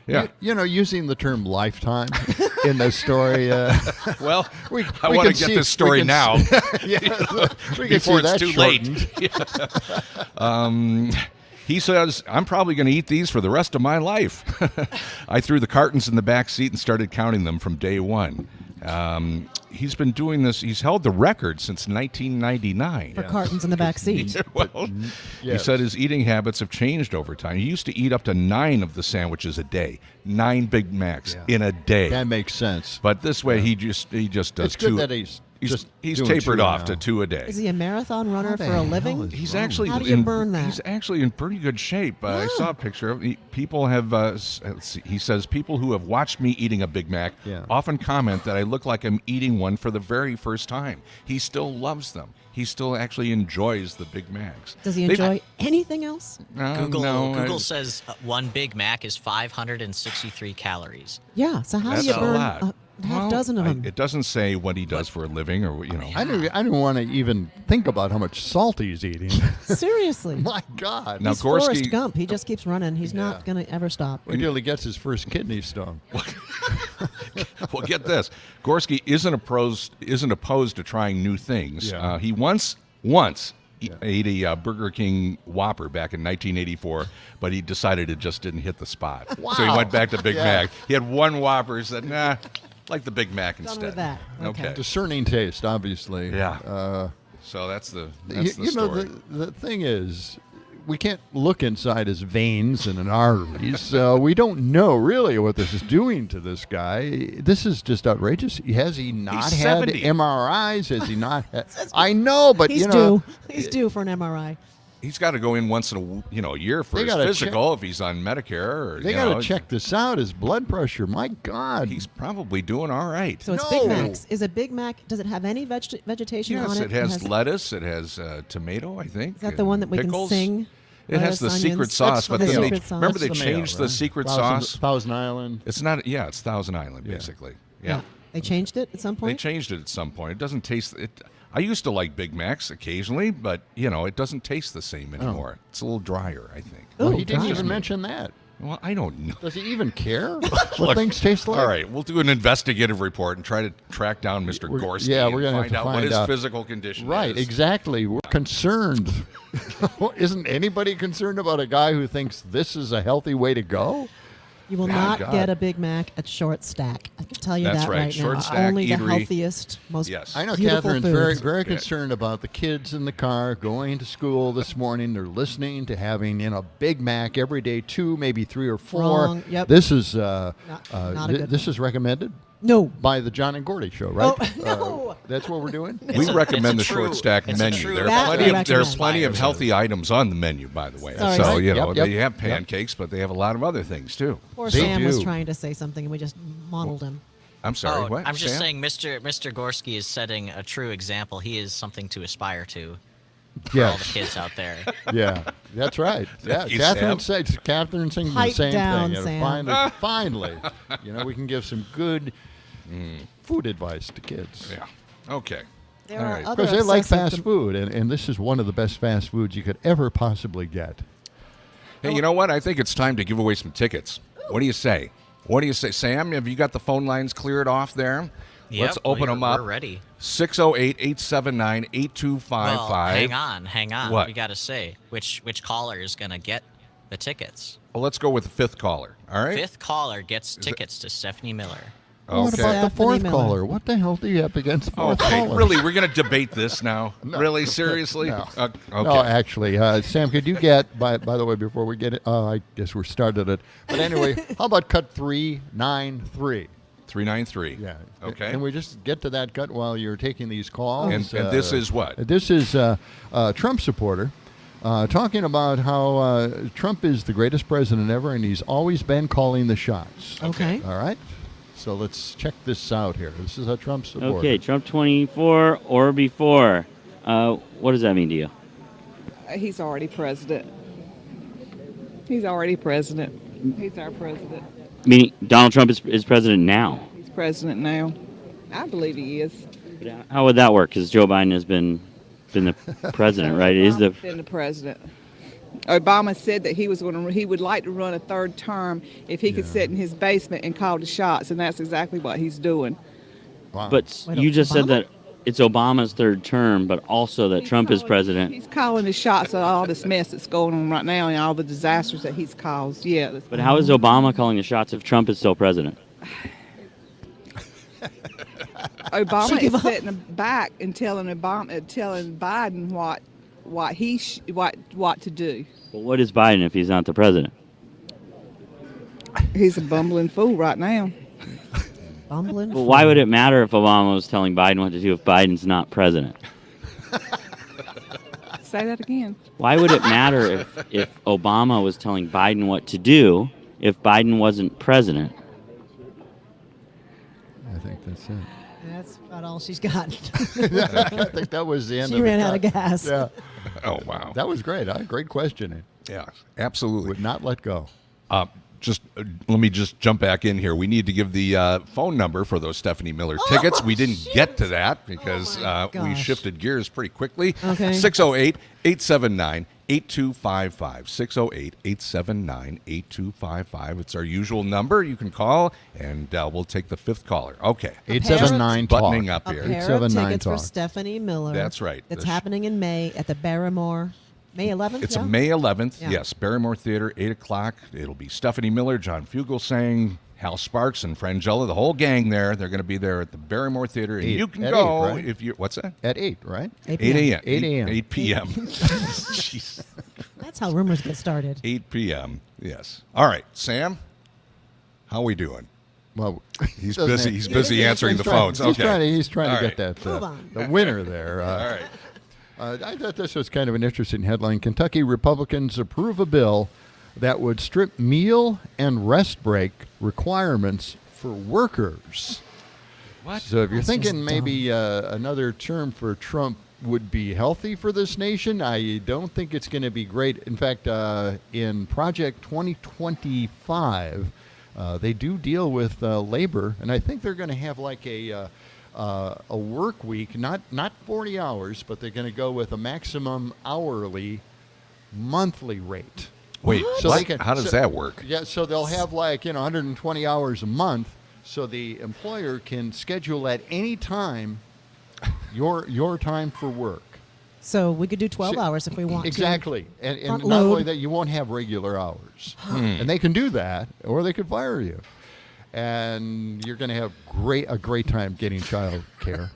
Yeah. You know, using the term lifetime in the story. Well, we I want can to get see- this story we can now. we can Before see it's that too shortened. late. He says, I'm probably going to eat these for the rest of my life. I threw the cartons in the back seat and started counting them from day one. He's been doing this. He's held the record since 1999. For cartons in the back seat. He said his eating habits have changed over time. He used to eat up to 9 of the sandwiches a day, 9 Big Macs in a day. That makes sense. But this way, he just does It's 2. good that he's He's doing tapered 2 off now. to 2 a day. Is he a marathon runner for a living? He's actually How do you burn that? He's actually in pretty good shape. I saw a picture of people have. Let's see, he says people who have watched me eating a Big Mac often comment that I look like I'm eating one for the very first time. He still loves them. He still actually enjoys the Big Macs. Does he enjoy anything else? Google says 1 Big Mac is 563 calories. Yeah. So how That's do you a burn lot. a half dozen of them? It doesn't say what he does for a living, or I don't want to even think about how much salt he's eating. Seriously. My God. Now, He's Forrest Gump. He just keeps running. He's not going to ever stop. Wait till he gets his first kidney stone. Well, get this: Gorski isn't opposed to trying new things. Yeah. He once ate a Burger King Whopper back in 1984, but he decided it just didn't hit the spot. Wow. So he went back to Big Yeah. Mac. He had 1 Whopper. He said, "Nah, like the Big Mac Done instead." with that. Okay. Discerning taste, obviously. Yeah. So that's the you know, story. the thing is, we can't look inside his veins and arteries, so we don't know really what this is doing to this guy. This is just outrageous. Has he not He's had 70. MRIs? Has he not had? I know, but He's due. He's due for an MRI. He's got to go in once in a year for They his gotta physical if he's on Medicare. Or, they got to check this out. His blood pressure. My God, he's probably doing all right. So it's Big Macs. Is a Big Mac, does it have any vegetation on Yes, it? it has lettuce. It has tomato, I think. Is that the one that we pickles. can sing? It has the Lettuce, secret onions? sauce, but The then secret sauce. remember they That's the mayo, changed the right? secret Thousand- sauce. Thousand Island. It's not. Yeah, it's Thousand Island basically. Yeah. They changed it at some They point? changed it at some point. It doesn't taste. It. I used to like Big Macs occasionally, but it doesn't taste the same anymore. It's a little drier, I think. Well, he didn't even mention that. Well, I don't know. Does he even care what Look, things taste like? All right, we'll do an investigative report and try to track down Mr. Gorski. Yeah, and we're gonna find have to out find what his out. physical condition Right, is. exactly. We're concerned. Isn't anybody concerned about a guy who thinks this is a healthy way to go? You will not get a Big Mac at Short Stack. I can tell you That's that right. right Short now. Stack Only the Eatery. healthiest, most I know beautiful Catherine's very, foods. very concerned about the kids in the car going to school this morning. They're listening to having Big Mac every day, 2, maybe 3 or 4. Wrong. Yep. This is not a good this is recommended. No. By the John and Gordy show, right? Oh, no. That's what we're doing. We recommend the short stack menu. There are plenty of healthy items on the menu, by the way. Sorry. So Right. Yep. they have pancakes, but they have a lot of other things too. Poor Sam was trying to say something, and we just modeled him. I'm sorry. What? I'm just Sam? saying, Mr. Gorski is setting a true example. He is something to aspire to for Yes. all the kids out there. Yeah, that's right. Yeah, Thank you, Catherine Sam. said. Catherine saying the Pipe same down, thing. Sam. Finally, we can give some good food advice to kids. Yeah. Okay. There All are right. other Because they like obsessive fast food, and this is one of the best fast foods you could ever possibly get. Hey, you know what? I think it's time to give away some tickets. What do you say? What do you say, Sam? Have you got the phone lines cleared off there? Yep, Let's open them up. We're ready. 608-879-8255. Well, hang on. What? We got to say which caller is going to get the tickets. Well, let's go with the 5th caller. All right. 5th caller gets tickets to Stephanie Miller. What Okay. about the fourth Miller. caller? What the hell do you have against fourth Okay, caller? really, we're going to debate this now? No. Really, seriously? No. Okay. No, actually, Sam, could you get, by the way, before we get it, I guess we're started it. But anyway, how about cut 393? 393. Yeah. Okay. Can we just get to that cut while you're taking these calls? And this is what? This is a Trump supporter talking about how Trump is the greatest president ever, and he's always been calling the shots. Okay. All right? So let's check this out here. This is a Trump supporter. Okay, Trump 24 or before. What does that mean to you? He's already president. He's already president. He's our president. Meaning Donald Trump is president now. He's president now. I believe he is. How would that work? Because Joe Biden has been the president, right? It is the Been the president. Obama said that he would like to run a 3rd term if he could sit in his basement and call the shots, and that's exactly what he's doing. Wow. But you just said that it's Obama's 3rd term, but also that Trump is president. He's calling the shots of all this mess that's going on right now and all the disasters that he's caused. Yeah. But how is Obama calling the shots if Trump is still president? Obama She gave is up. sitting back and telling Biden what to do. But what is Biden if he's not the president? He's a bumbling fool right now. Bumbling. Well, why would it matter if Obama was telling Biden what to do if Biden's not president? Say that again. Why would it matter if Obama was telling Biden what to do if Biden wasn't president? I think that's it. That's about all she's got. I think that was the end. She ran out of gas. Yeah. Oh, wow. That was great. Great questioning. Yeah, absolutely. Would not let go. Let me just jump back in here. We need to give the phone number for those Stephanie Miller tickets. We didn't get to that because we shifted gears pretty quickly. Okay. 608-879-8255. 608-879-8255. It's our usual number. You can call, and we'll take the fifth caller. Okay. 879 talk. Buttoning up A here. pair of 879 tickets for talk. Stephanie Miller. That's right. It's happening in May at the Barrymore. May 11th? It's yeah? a May 11th, Yeah. yes, Barrymore Theater, 8 o'clock. It'll be Stephanie Miller, John Fugelsang, Hal Sparks, and Frangella, the whole gang there. They're going to be there at the Barrymore Theater, and you can At go 8, right? if you. What's that? At 8, right? 8 8 a.m. 8 a.m. 8 p.m. Jeez. That's how rumors get started. 8 p.m. Yes. All right, Sam. How we doing? Well, He's busy. He's busy answering the phones. He's Okay. trying All to right. get that Move on. the winner there. All right. I thought this was kind of an interesting headline. Kentucky Republicans approve a bill that would strip meal and rest break requirements for workers. What? So if you're That's thinking just maybe another term for Trump would be healthy for this nation, I don't think it's going to be great. In fact, in Project 2025, they do deal with labor, and I think they're going to have like a work week, not 40 hours, but they're going to go with a maximum hourly monthly rate. Wait, So what? they can- How does so- that work? Yeah, so they'll have 120 hours a month, so the employer can schedule at any time your time for work. So we could do 12 hours if we want Exactly. to. And Front not only load. that, you won't have regular hours. And they can do that, or they could fire you. And you're going to have a great time getting child care.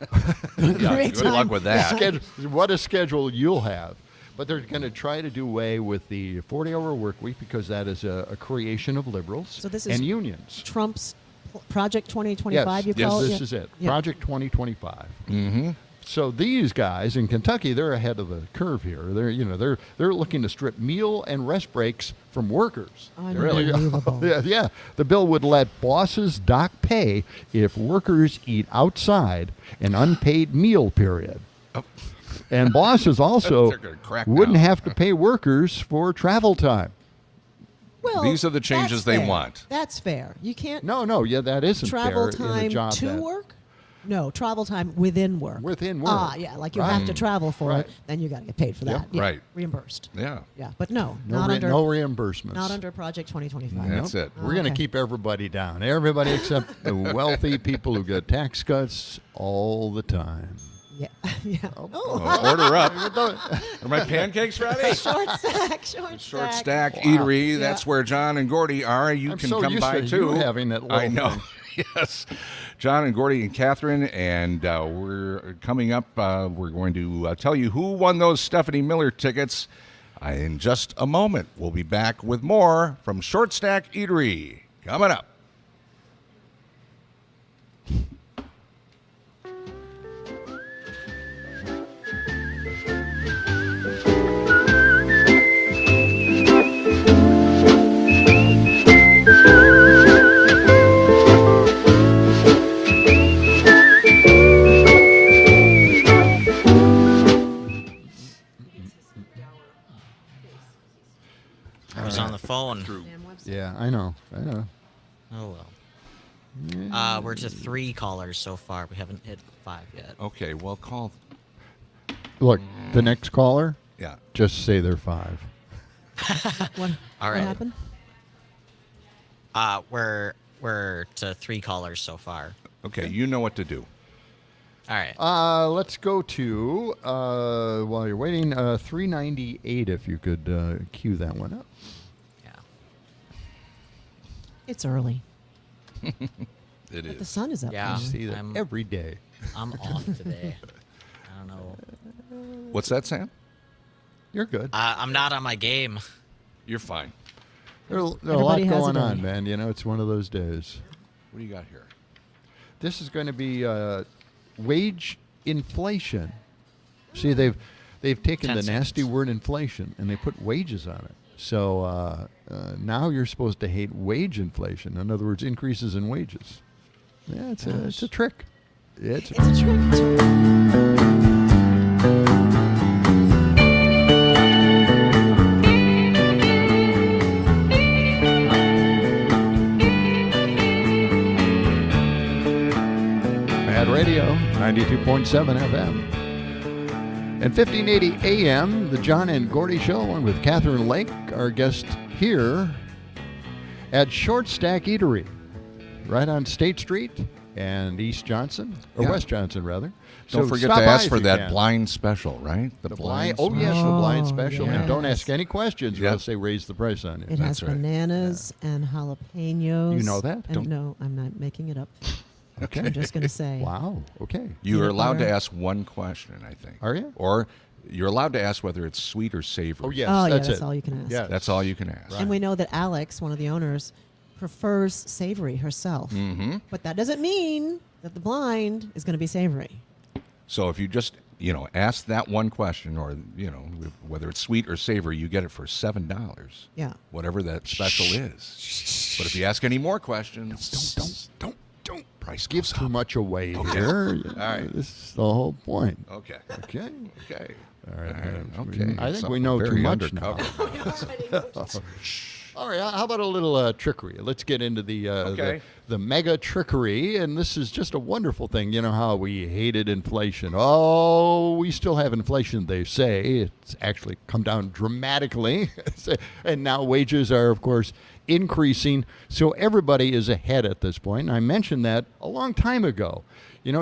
Yeah, Great good luck time. with that. What a schedule you'll have. But they're going to try to do away with the 40-hour work week because that is a creation of liberals So this is and unions. Trump's Project 2025, you Yes, call it? this is it. Yeah. Project 2025. Mm-hmm. So these guys in Kentucky, they're ahead of the curve here. They're looking to strip meal and rest breaks from workers. Unbelievable. Yeah. The bill would let bosses dock pay if workers eat outside an unpaid meal period. Oh. And bosses also They're gonna crack wouldn't down. have to pay workers for travel time. Well, These are the changes that's they fair. want. That's fair. You can't No, that isn't travel fair in a time job to that, work? No, travel time within work. Within work. Ah, yeah, like you Right. have to travel for Right. it, then you got to get paid for that. Yep. Yeah, Right. Reimbursed. Yeah. Yeah, but no, No, not under no reimbursements. not under Project 2025. That's it. We're going to Okay. keep everybody down. Everybody except the wealthy people who get tax cuts all the time. Yeah, yeah. Oh, order up. Are my pancakes ready? Short stack, Short Stack Eatery. That's where John and Gordy are. You I'm can so come used by to too. you having that I little know. thing. Yes. John and Gordy and Catherine, and we're coming up. We're going to tell you who won those Stephanie Miller tickets in just a moment. We'll be back with more from Short Stack Eatery coming up. I was on the phone. Yeah, I know. Oh well. We're to 3 callers so far. We haven't hit 5 yet. Okay, well, call. Look, the next caller, Yeah. just say they're 5. What All right. happened? We're to 3 callers so far. Okay, you know what to do. All right. Let's go to, while you're waiting, 398, if you could cue that one up. It's early. It But the is. sun is up. Yeah. You see that every day. I'm off today. I don't know. What's that, Sam? You're good. I'm not on my game. You're fine. There's a lot Everybody has a going on, day. man. You know, it's one of those days. What do you got here? This is going to be wage inflation. See, they've taken 10 the nasty seconds. word inflation and they put wages on it. So now you're supposed to hate wage inflation. In other words, increases in wages. Yeah, it's a trick. It's a trick. Mad Radio, 92.7 FM. And 1580 AM, the John and Gordy Show, along with Catherine Lake, our guest here at Short Stack Eatery, right on State Street and East Johnson, or Yeah. West Johnson, rather. Don't So forget stop to by ask if for you that can. blind special, right? The blind. Oh yes, the blind special. And don't yes. ask any questions, or Yep. else they raise the price on you. It has That's right. bananas and jalapenos. You know that? And Don't- no, I'm not making it up. Okay. I'm just going to say. Wow. Okay. You are Peanut allowed to butter. ask one question, I think. Are you? Or you're allowed to ask whether it's sweet or savory. Oh yes, Oh, yeah, that's that's it. all you can ask. Yeah, That's all you can ask. And we know that Alex, one of the owners, prefers savory herself. Mm-hmm. But that doesn't mean that the blind is going to be savory. So if you just, ask that one question, or, whether it's sweet or savory, you get it for $7. Yeah. Whatever that special is. But if you ask any more questions, Don't price give goes too up. much away Okay. here. All right. This is the whole point. Okay. Okay. Okay. All right. Okay. I It's think we know too very much undercover. now. All right. How about a little trickery? Let's get into Okay. the mega trickery, and this is just a wonderful thing. You know how we hated inflation. Oh, we still have inflation, they say. It's actually come down dramatically, and now wages are, of course, increasing. So everybody is ahead at this point. And I mentioned that a long time ago.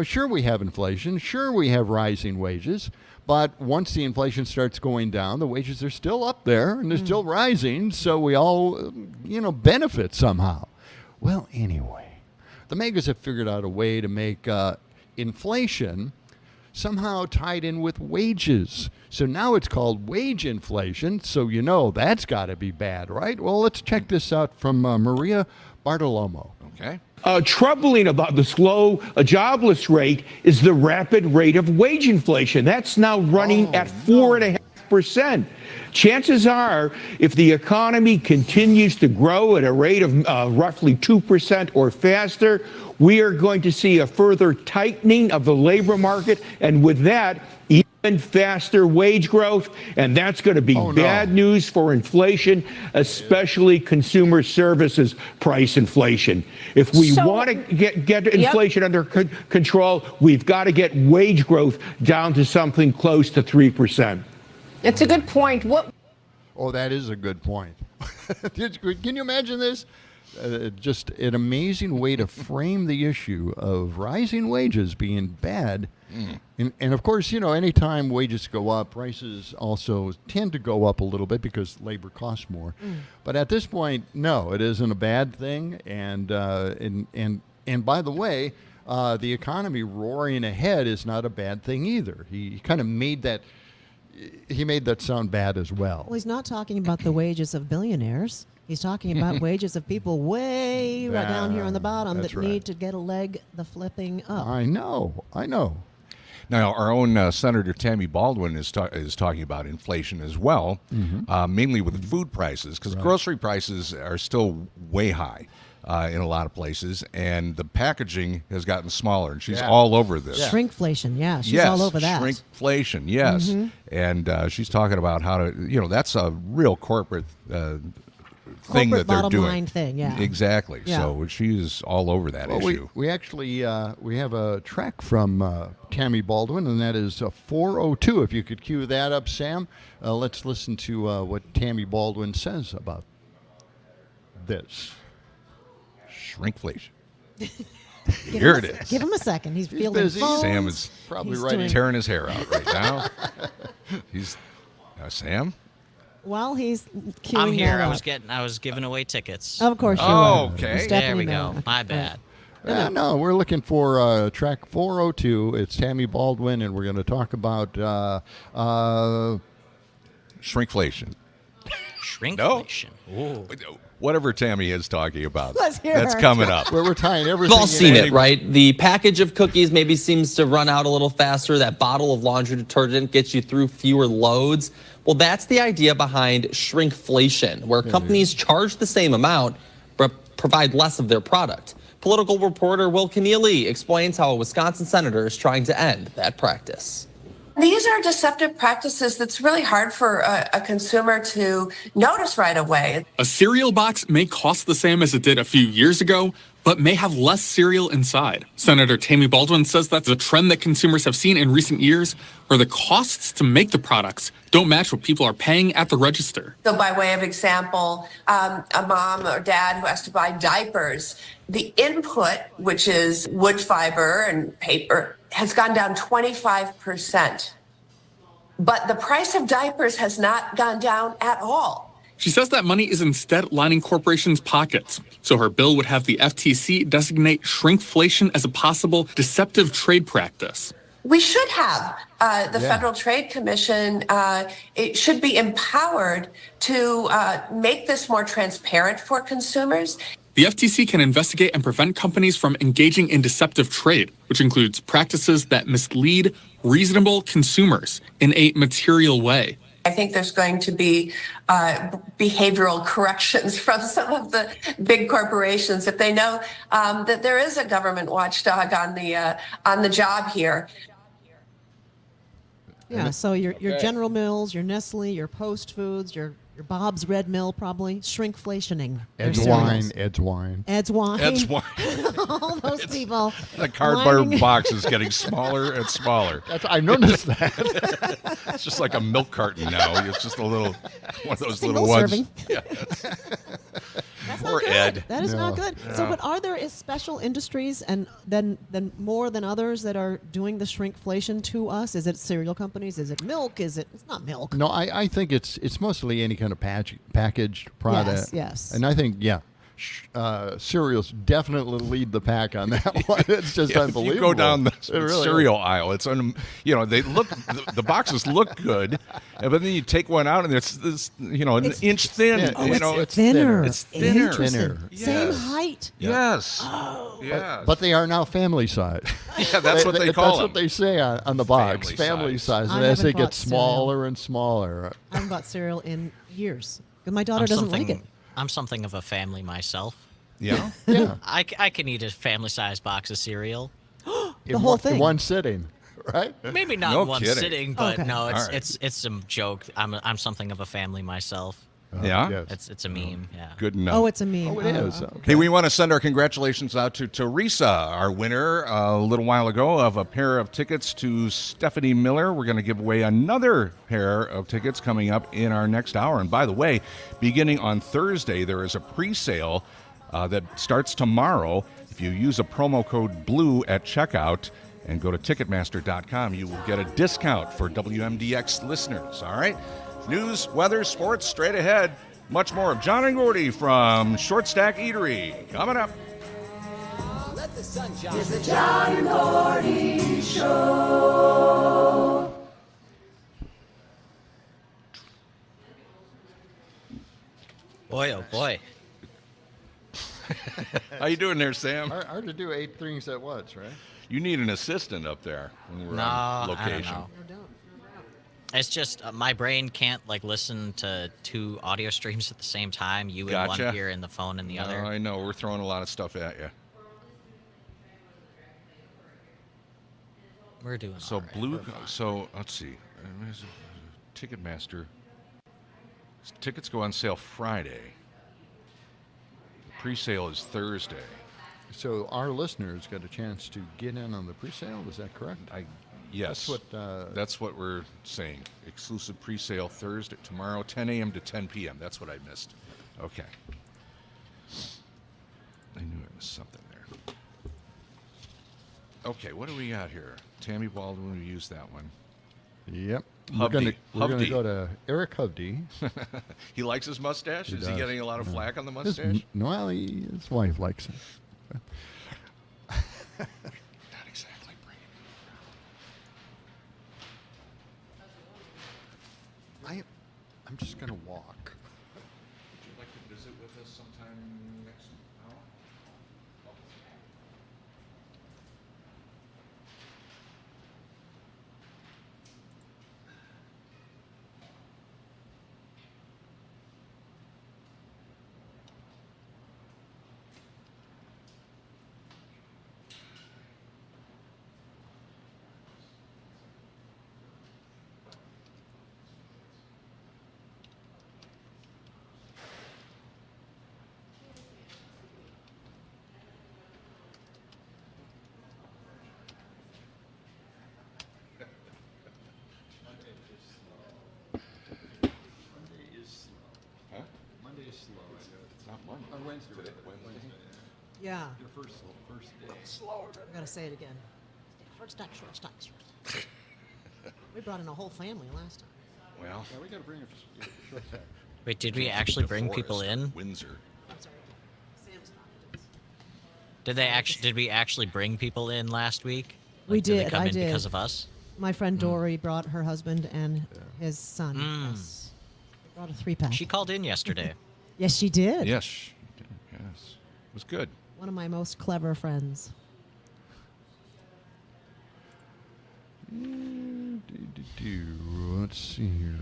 Sure we have inflation, sure we have rising wages, but once the inflation starts going down, the wages are still up there and they're still rising, so we all, benefit somehow. Well, anyway, the megas have figured out a way to make inflation somehow tied in with wages. So now it's called wage inflation, so that's got to be bad, right? Well, let's check this out from Maria Bartolomo. Okay. Troubling about the slow jobless rate is the rapid rate of wage inflation. That's now running at 4.5%. Chances are, if the economy continues to grow at a rate of roughly 2% or faster, we are going to see a further tightening of the labor market, and with that, even faster wage growth, and that's going to be bad news for inflation, especially consumer services price inflation. If we want to get inflation under control, we've got to get wage growth down to something close to 3%. It's a good point. Oh, that is a good point. Can you imagine this? Just an amazing way to frame the issue of rising wages being bad. And of course, anytime wages go up, prices also tend to go up a little bit because labor costs more. But at this point, no, it isn't a bad thing. And by the way, the economy roaring ahead is not a bad thing either. He kind of made that. He made that sound bad as well. Well, he's not talking about the wages of billionaires. He's talking about wages of people way right down here on the bottom That's that right. need to get a leg the flipping up. I know. Now, our own Senator Tammy Baldwin is talking about inflation as well, mainly with food prices, because grocery prices are still way high in a lot of places, and the packaging has gotten smaller, and she's all over this. Shrinkflation, yeah, she's yes, all over that. Shrinkflation, yes. And she's talking about how to, that's a real corporate thing that they're bottom doing. line thing, yeah. Exactly. Yeah. So she's all over that issue. We actually we have a track from Tammy Baldwin, and that is 402. If you could cue that up, Sam. Let's listen to what Tammy Baldwin says about this. Shrinkflation. Here it is. Give him a second. He's fielding busy. phones. Sam is probably tearing his hair out right now. He's Sam. While he's queuing I'm here. that I up. was giving away tickets. Of course you Oh, were. okay. You're There Stephanie we go. Miller. My bad. No, we're looking for track 402. It's Tammy Baldwin, and we're going to talk about shrinkflation. Shrinkflation. No. Whatever Tammy is talking about. Let's hear That's her. coming up. We're tying everything. We've all seen it, right? The package of cookies maybe seems to run out a little faster. That bottle of laundry detergent gets you through fewer loads. Well, that's the idea behind shrinkflation, where companies charge the same amount but provide less of their product. Political reporter Will Keneally explains how a Wisconsin senator is trying to end that practice. These are deceptive practices that's really hard for a consumer to notice right away. A cereal box may cost the same as it did a few years ago, but may have less cereal inside. Senator Tammy Baldwin says that's a trend that consumers have seen in recent years, where the costs to make the products don't match what people are paying at the register. So by way of example, a mom or dad who has to buy diapers, the input, which is wood fiber and paper, has gone down 25%. But the price of diapers has not gone down at all. She says that money is instead lining corporations' pockets. So her bill would have the FTC designate shrinkflation as a possible deceptive trade practice. We should have the Federal Trade Commission. It should be empowered to make this more transparent for consumers. The FTC can investigate and prevent companies from engaging in deceptive trade, which includes practices that mislead reasonable consumers in a material way. I think there's going to be behavioral corrections from some of the big corporations if they know that there is a government watchdog on the job here. Yeah, so your General Mills, your Nestle, your Post Foods, your Bob's Red Mill probably shrinkflationing. Ed's Wine. All those people. The cardboard box is getting smaller and smaller. I noticed that. It's just like a milk carton now. It's just a little, one of those Single little serving. ones. Yeah. That's Poor not good. Ed. That is not good. So, No. but are there special industries and then more than others that are doing the shrinkflation to us? Is it cereal companies? Is it milk? It's not milk. No, I think it's mostly any kind of packaged product. Yes. And I think, cereals definitely lead the pack on that one. It's just unbelievable. If you go down the It really cereal aisle, it's they look the boxes look good, but then you take one out and it's this an inch thin. It's thinner. It's thinner. Interesting. Yes. Same height. Yes. Oh. Yes. But they are now family size. Yeah, that's what they call That's them. what they say on the box. Family size. I And as they haven't get bought cereal. smaller and smaller. I haven't bought cereal in years because my daughter doesn't like it. I'm something of a family myself. Yeah? Yeah. I can eat a family-sized box of cereal. The whole thing. In one sitting, right? Maybe not No one kidding. sitting, but Okay. no, All right. it's some joke. I'm something of a family myself. Yeah? Yes. It's a meme. Yeah. Good enough. Oh, it's a meme. Oh, it is. Hey, we want to send our congratulations out to Teresa, our winner a little while ago of a pair of tickets to Stephanie Miller. We're going to give away another pair of tickets coming up in our next hour. And by the way, beginning on Thursday, there is a pre-sale that starts tomorrow. If you use a promo code BLUE at checkout and go to Ticketmaster.com, you will get a discount for WMDX listeners. All right? News, weather, sports, straight ahead. Much more of John and Gordy from Short Stack Eatery coming up. It's the John and Gordy Show. Boy, oh boy. How you doing there, Sam? Hard to do 8 things at once, right? You need an assistant up there when we're on location. I don't know. It's just my brain can't listen to 2 audio streams at the same time. You in Gotcha. one ear and the phone in the other. I know. We're throwing a lot of stuff at you. We're doing So all right. blue. We're fine. So let's see. Ticketmaster. Tickets go on sale Friday. The pre-sale is Thursday. So our listeners got a chance to get in on the pre-sale. Is that correct? Yes. That's what we're saying. Exclusive pre-sale Thursday, tomorrow, 10 a.m. to 10 p.m. That's what I missed. Okay. I knew I missed something there. Okay, what do we got here? Tammy Baldwin, we used that one. Yep. Hovde. We're going to Hovde. go to Eric Hovde. He likes his mustache? Is he does. getting a lot of flack on the His mustache? wife likes it. I'm just going to walk. Would you like to visit with us sometime next hour? Yeah. Your first day. Slower. I gotta say it again. Short stack. We brought in a whole family last time. Well, Yeah, we got to bring a short stack. Wait, did we actually bring people in? Windsor. I'm sorry. Sam's not. Did we actually bring people in last week? We Like, did they did. come I in did. because of us? My friend Dory brought her husband and his son. Yes. They brought a 3-pack. She called in yesterday. Yes, she did. Yes. She did. Yes. It was good. One of my most clever friends. Let's see here.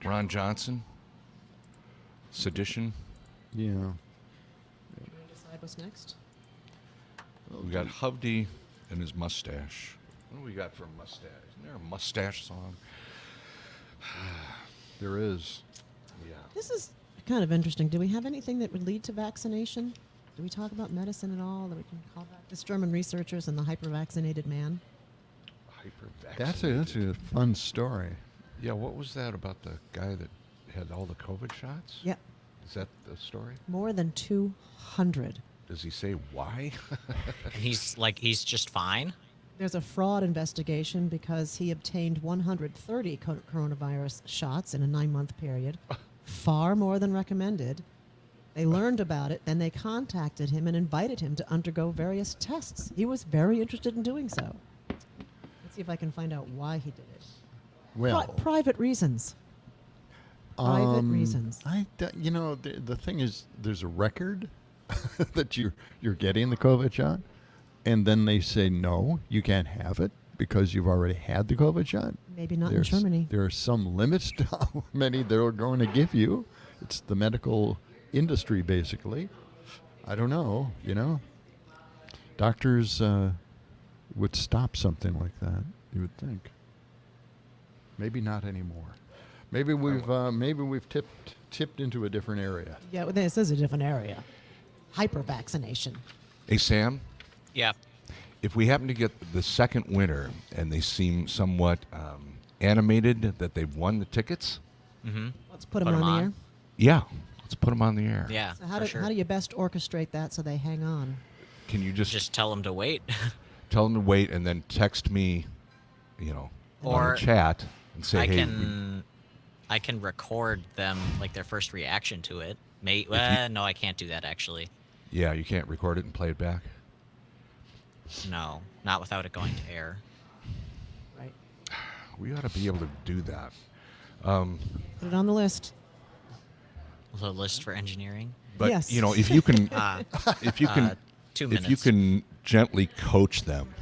Ron Johnson. Sedition. Yeah. Can we decide what's next? We got Hovde and his mustache. What do we got for a mustache? Isn't there a mustache song? There is. Yeah. This is kind of interesting. Do we have anything that would lead to vaccination? Do we talk about medicine at all that we can call back? This German researchers and the hyper-vaccinated man. That's a fun story. Yeah, what was that about the guy that had all the COVID shots? Yeah. Is that the story? More than 200. Does he say why? He's just fine? There's a fraud investigation because he obtained 130 coronavirus shots in a 9-month period, far more than recommended. They learned about it, then they contacted him and invited him to undergo various tests. He was very interested in doing so. Let's see if I can find out why he did it. Well, private reasons. Private reasons. The thing is, there's a record that you're getting the COVID shot, and then they say no, you can't have it because you've already had the COVID shot. Maybe not in Germany. There are some limits to how many they're going to give you. It's the medical industry, basically. I don't know. Doctors would stop something like that. You would think. Maybe not anymore. Maybe we've tipped into a different area. Yeah, well, this is a different area. Hyper-vaccination. Hey, Sam? Yeah. If we happen to get the second winner and they seem somewhat animated that they've won the tickets, Let's put them on the air. yeah, let's put them on the air. Yeah, So how do you best orchestrate that so they hang on? Can you just tell them to wait? Tell them to wait and then text me, Or on the chat and say, hey. I can record them, like their first reaction to it. No, I can't do that actually. Yeah, you can't record it and play it back? No, not without it going to air. Right. We ought to be able to do that. Put it on the list. The list for engineering. But Yes. If you can, 2 if minutes. you can gently coach them,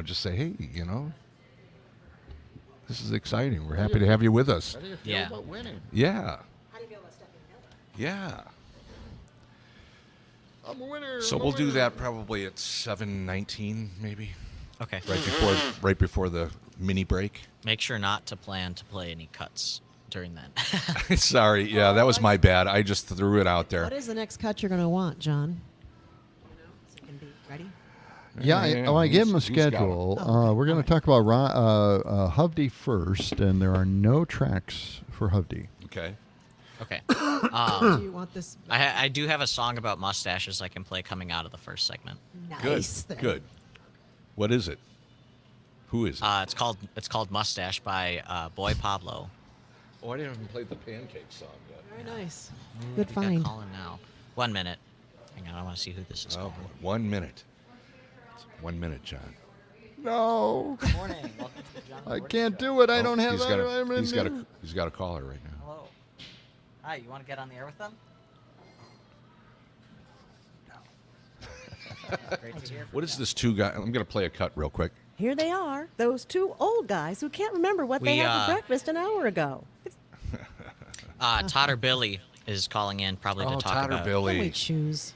just say, hey, this is exciting. We're happy to have you with us. How do you feel about winning? Yeah. How do you feel about stepping Yeah. I'm a winner. So we'll do that probably at 7:19, maybe. Okay. Right before the mini break. Make sure not to plan to play any cuts during that. Sorry. Yeah, that was my bad. I just threw it out there. What is the next cut you're going to want, John? So you can be ready? Yeah, I gave him a schedule. We're going to talk about Hovde first, and there are no tracks for Hovde. Okay. Okay. Do you want this? I do have a song about mustaches I can play coming out of the first segment. Nice. Good. Good. What is it? Who is it? It's called Mustache by Boy Pablo. Oh, I didn't even play the pancake song yet. Very nice. Good You find. got calling now. 1 minute. Hang on, I want to see who this is. Oh, 1 minute. It's 1 minute, John. No. Good morning. Welcome to the John and I Gordy can't Show. do it. I don't have he's that. He's got a caller right now. Hello. Hi, you want to get on the air with them? Great to hear from What is this two guy? I'm going to play a cut real quick. Here they are, those two old guys who can't remember what they had for breakfast an hour ago. Todd or Billy is calling in probably to talk Todd about. or Billy. Let me choose.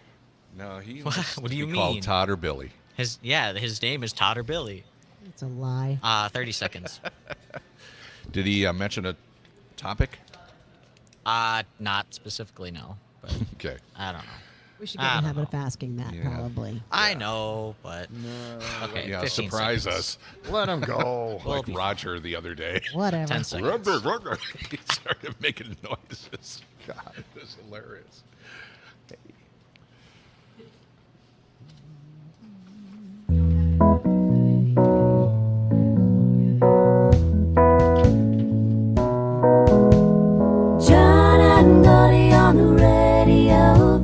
No, he. What do you mean? Called Todd or Billy. His name is Todd or Billy. It's a lie. 30 seconds. Did he mention a topic? Not specifically, no. But okay. I don't know. We should get in the habit of asking that, probably. I know, but okay. Yeah, 15 surprise seconds. us. Let him go. Like Roger the other day. Whatever. 10 seconds. He started making noises. God, it was hilarious. John and Gordy on the radio.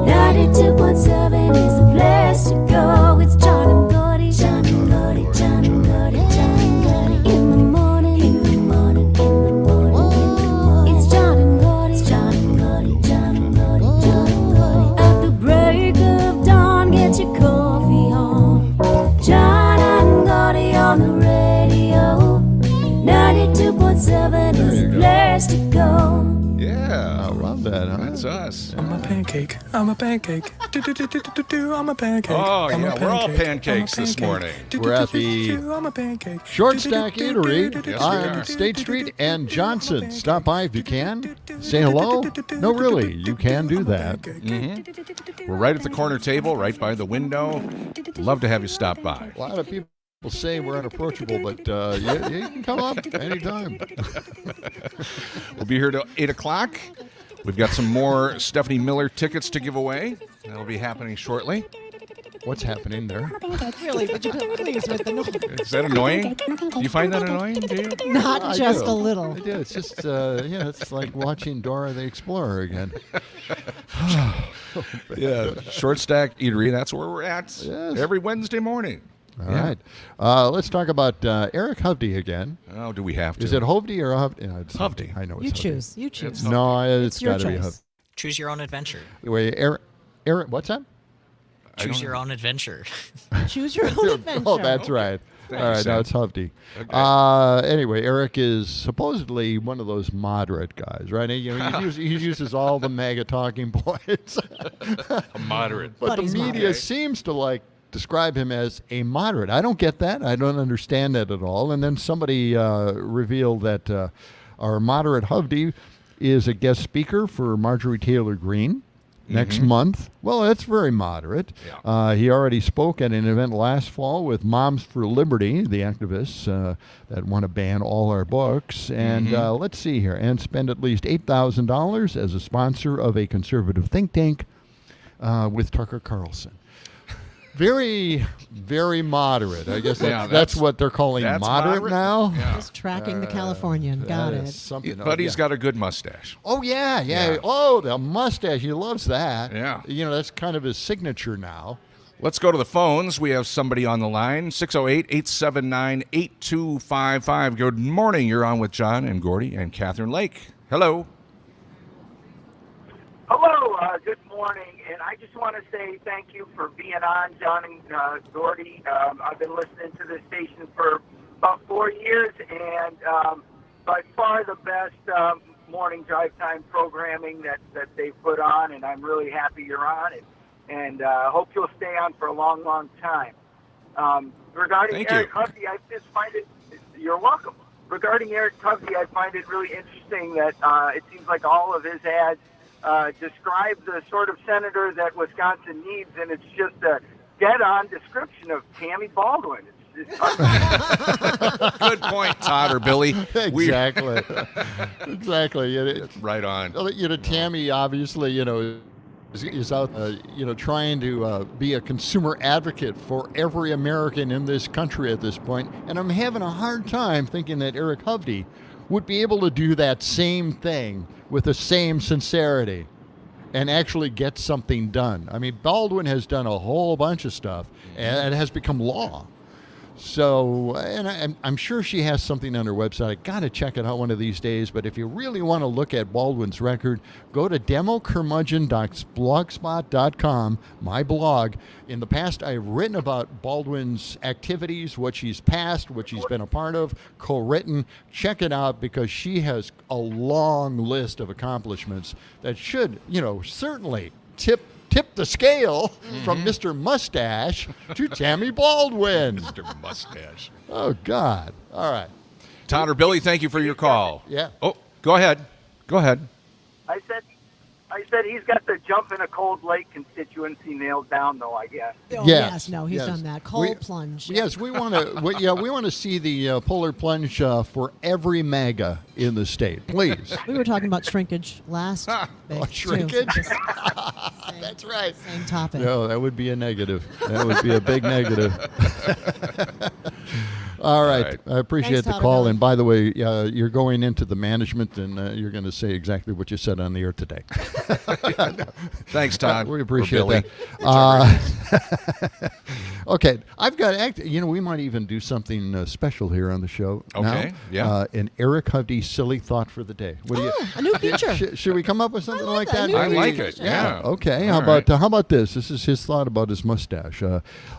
92.7 is the place to go. It's John and Gordy, John and Gordy, John and Gordy, John and Gordy. In the morning, in the morning, in the morning, in the morning. It's John and Gordy, John and Gordy, John and Gordy, John and Gordy. At the break of dawn, get your coffee on. John and Gordy on the radio. 92.7 is the place to go. Yeah. I love that, huh? That's us. I'm a pancake. I'm a pancake. I'm a pancake. Oh, I'm a yeah. We're all pancake. pancakes this morning. We're at the I'm a pancake. Short Stack Eatery Yes, we are. on State Street and Johnson. Stop by if you can. Say hello. No, really, you can do that. Mm-hmm. We're right at the corner table, right by the window. Love to have you stop by. A lot of people say we're unapproachable, but you can come up anytime. We'll be here till 8 o'clock. We've got some more Stephanie Miller tickets to give away. That'll be happening shortly. What's happening there? Really, would you please with the noise? Is that annoying? Do you find that annoying, Dave? Not just a little. I do. It's just, it's like watching Dora the Explorer again. Yeah, Short Stack Eatery. That's where we're at every Wednesday morning. All right. Let's talk about Eric Hovde again. Oh, do we have to? Is it Hovde or Hovde? Yeah, it's Hovde. I know it's You Hovde. choose. You choose. No, it's your got to be choice. Hovde. Choose your own adventure. Wait, Eric, what's that? Choose your own adventure. Choose your own adventure. Oh, that's right. Thanks, All right, Sam. now it's Hovde. Okay. Anyway, Eric is supposedly one of those moderate guys, right? He uses all the MAGA talking points. A moderate. But the he's media moderate. seems to describe him as a moderate. I don't get that. I don't understand that at all. And then somebody revealed that our moderate Hovde is a guest speaker for Marjorie Taylor Greene next month. Well, that's very moderate. Yeah. He already spoke at an event last fall with Moms for Liberty, the activists that want to ban all our books. And let's see here. And spend at least $8,000 as a sponsor of a conservative think tank with Tucker Carlson. Very, very moderate. I guess that's what they're calling moderate now. Yeah. Just tracking the Californian. Got That it. is something But he's else. got a good mustache. Oh, yeah. Yeah. Oh, the mustache. He loves that. Yeah. That's kind of his signature now. Let's go to the phones. We have somebody on the line, 608-879-8255. Good morning. You're on with John and Gordy and Catherine Lake. Hello. Hello, good morning, and I just want to say thank you for being on, John and Gordy. I've been listening to this station for about 4 years, and by far the best morning drive time programming that they put on, and I'm really happy you're on it, and hope you'll stay on for a long, long time. Regarding Thank Eric you. Hovde, I just find it, you're welcome. Regarding Eric Hovde, I find it really interesting that it seems like all of his ads describe the sort of senator that Wisconsin needs, and it's just a dead-on description of Tammy Baldwin. It's Good point, Todd or Billy. Exactly. Exactly. Right on. Tammy obviously, is out, trying to be a consumer advocate for every American in this country at this point, and I'm having a hard time thinking that Eric Hovde would be able to do that same thing with the same sincerity and actually get something done. I mean, Baldwin has done a whole bunch of stuff, and it has become law. So, and I'm sure she has something on her website. I got to check it out one of these days. But if you really want to look at Baldwin's record, go to democurmudgeon.blogspot.com, my blog. In the past, I've written about Baldwin's activities, what she's passed, what she's been a part of, co-written. Check it out because she has a long list of accomplishments that should, certainly tip the scale from Mr. Mustache to Tammy Baldwin. Mr. Mustache. Oh, God. All right. Todd or Billy, thank you for your call. Yeah. Oh, go ahead. I said he's got the jump in a cold lake constituency nailed down, though, I guess. Oh, yes, he's done that. Cold plunge. Yes, we want to. We want to see the polar plunge for every MAGA in the state, please. We were talking about shrinkage last week. Shrinkage? That's right. Same topic. No, that would be a negative. That would be a big negative. All right. I appreciate the call. And by the way, you're going into the management, and you're going to say exactly what you said on the air today. Thanks, Todd. We appreciate that. Okay. I've got, we might even do something special here on the show. Okay. Now. Yeah. An Eric Hovde silly thought for the day. What do you? A new feature. Should we come up with something like that? I like it. Yeah. Okay. All How about this? This is his thought about his mustache.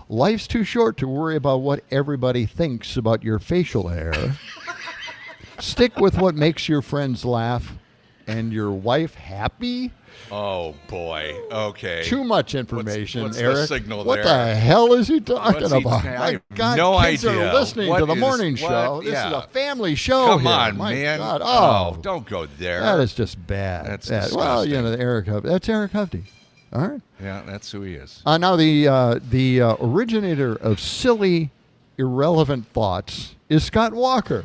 Life's too short to worry about what everybody thinks about your facial hair. Stick with what makes your friends laugh and your wife happy. Oh, boy. Okay. Too much information, what's Eric. the signal what there? the hell is he talking What's he about? saying? I My have God, no kids idea. are listening What to the is- morning what- show. This yeah. is a family show Come here. on, My man. God. Oh, don't go there. That is just bad. That's bad. Well, disgusting. Eric Hovde. That's Eric Hovde. All right. Yeah, that's who he is. Now, the originator of silly, irrelevant thoughts is Scott Walker.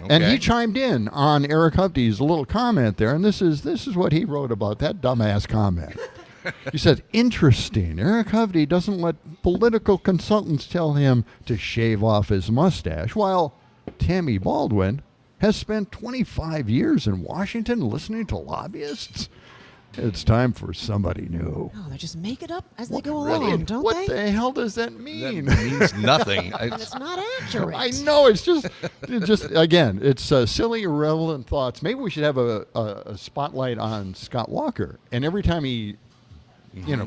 And he chimed in on Eric Hovde's little comment there, and this is what he wrote about that dumbass comment. He said, interesting, Eric Hovde doesn't let political consultants tell him to shave off his mustache, while Tammy Baldwin has spent 25 years in Washington listening to lobbyists. It's time for somebody new. Oh, they just make it up as they go along, don't what they? the hell does that mean? That means nothing. And it's not accurate. I know. It's just again, it's silly, irrelevant thoughts. Maybe we should have a spotlight on Scott Walker. And every time he,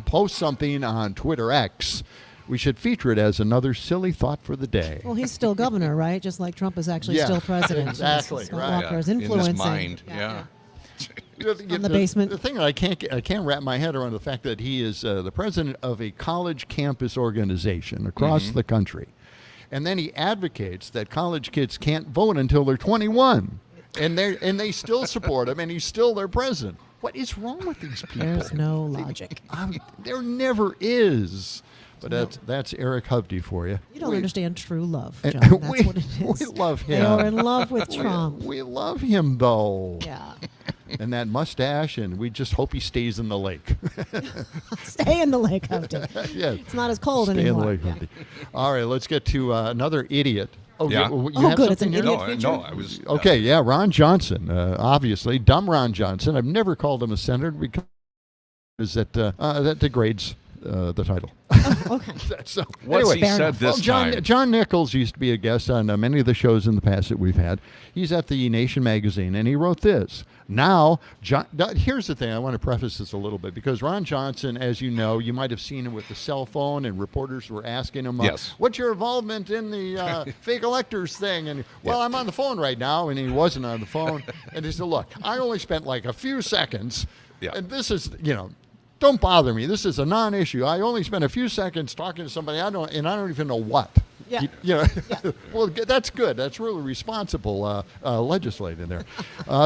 posts something on Twitter X, we should feature it as another silly thought for the day. Well, he's still governor, right? Just like Trump is actually still president. Exactly. Scott Right. Walker is In influencing. his mind. Yeah. From the basement. The thing that I can't wrap my head around the fact that he is the president of a college campus organization across the country, and then he advocates that college kids can't vote until they're 21, and they still support him, and he's still their president. What is wrong with these people? There's no logic. There never is. But that's Eric Hovde for you. You don't understand true love, John. That's what it is. We love him. They are in love with Trump. We love him, though. Yeah. And that mustache, and we just hope he stays in the lake. Stay in the lake, Hovde. Yeah. It's not as cold Stay anymore. in the lake, Hovde. All right, let's get to another idiot. Oh, Yeah. you Oh, have good. It's an something here? idiot feature? No, I was. Okay, yeah, Ron Johnson, obviously. Dumb Ron Johnson. I've never called him a senator because that degrades the title. Okay. So, What's anyway, he said this time? John Nichols used to be a guest on many of the shows in the past that we've had. He's at the Nation magazine, and he wrote this. Now, here's the thing. I want to preface this a little bit because Ron Johnson, as you know, you might have seen him with the cell phone, and reporters were asking him, Yes. what's your involvement in the fake electors thing? And, well, I'm on the phone right now, and he wasn't on the phone. And he said, look, I only spent like a few seconds, and this is, don't bother me. This is a non-issue. I only spent a few seconds talking to somebody I don't even know what. Yeah. Well, that's good. That's really responsible legislating there.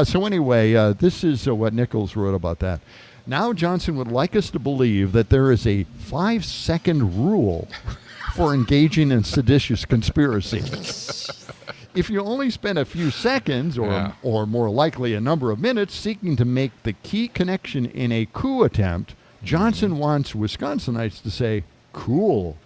So anyway, this is what Nichols wrote about that. Now Johnson would like us to believe that there is a 5-second rule for engaging in seditious conspiracy. If you only spend a few seconds, or more likely a number of minutes, seeking to make the key connection in a coup attempt, Johnson wants Wisconsinites to say, cool,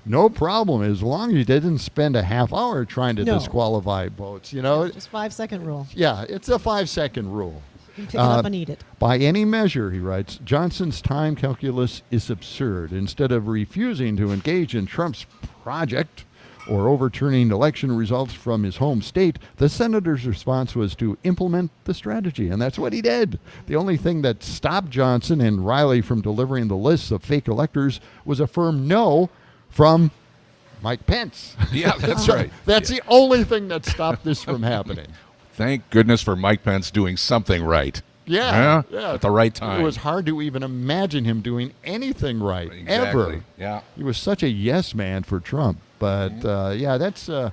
no problem, as long as you didn't spend a half hour trying to disqualify votes. Just 5-second rule. Yeah, it's a 5-second rule. You can pick it up and eat it. By any measure, he writes, Johnson's time calculus is absurd. Instead of refusing to engage in Trump's project, or overturning election results from his home state, the senator's response was to implement the strategy, and that's what he did. The only thing that stopped Johnson and Riley from delivering the lists of fake electors was a firm no from Mike Pence. Yeah, that's right. That's the only thing that stopped this from happening. Thank goodness for Mike Pence doing something right. Yeah, At the right time. It was hard to even imagine him doing anything right, Exactly. ever. Yeah. He was such a yes man for Trump. But, that's a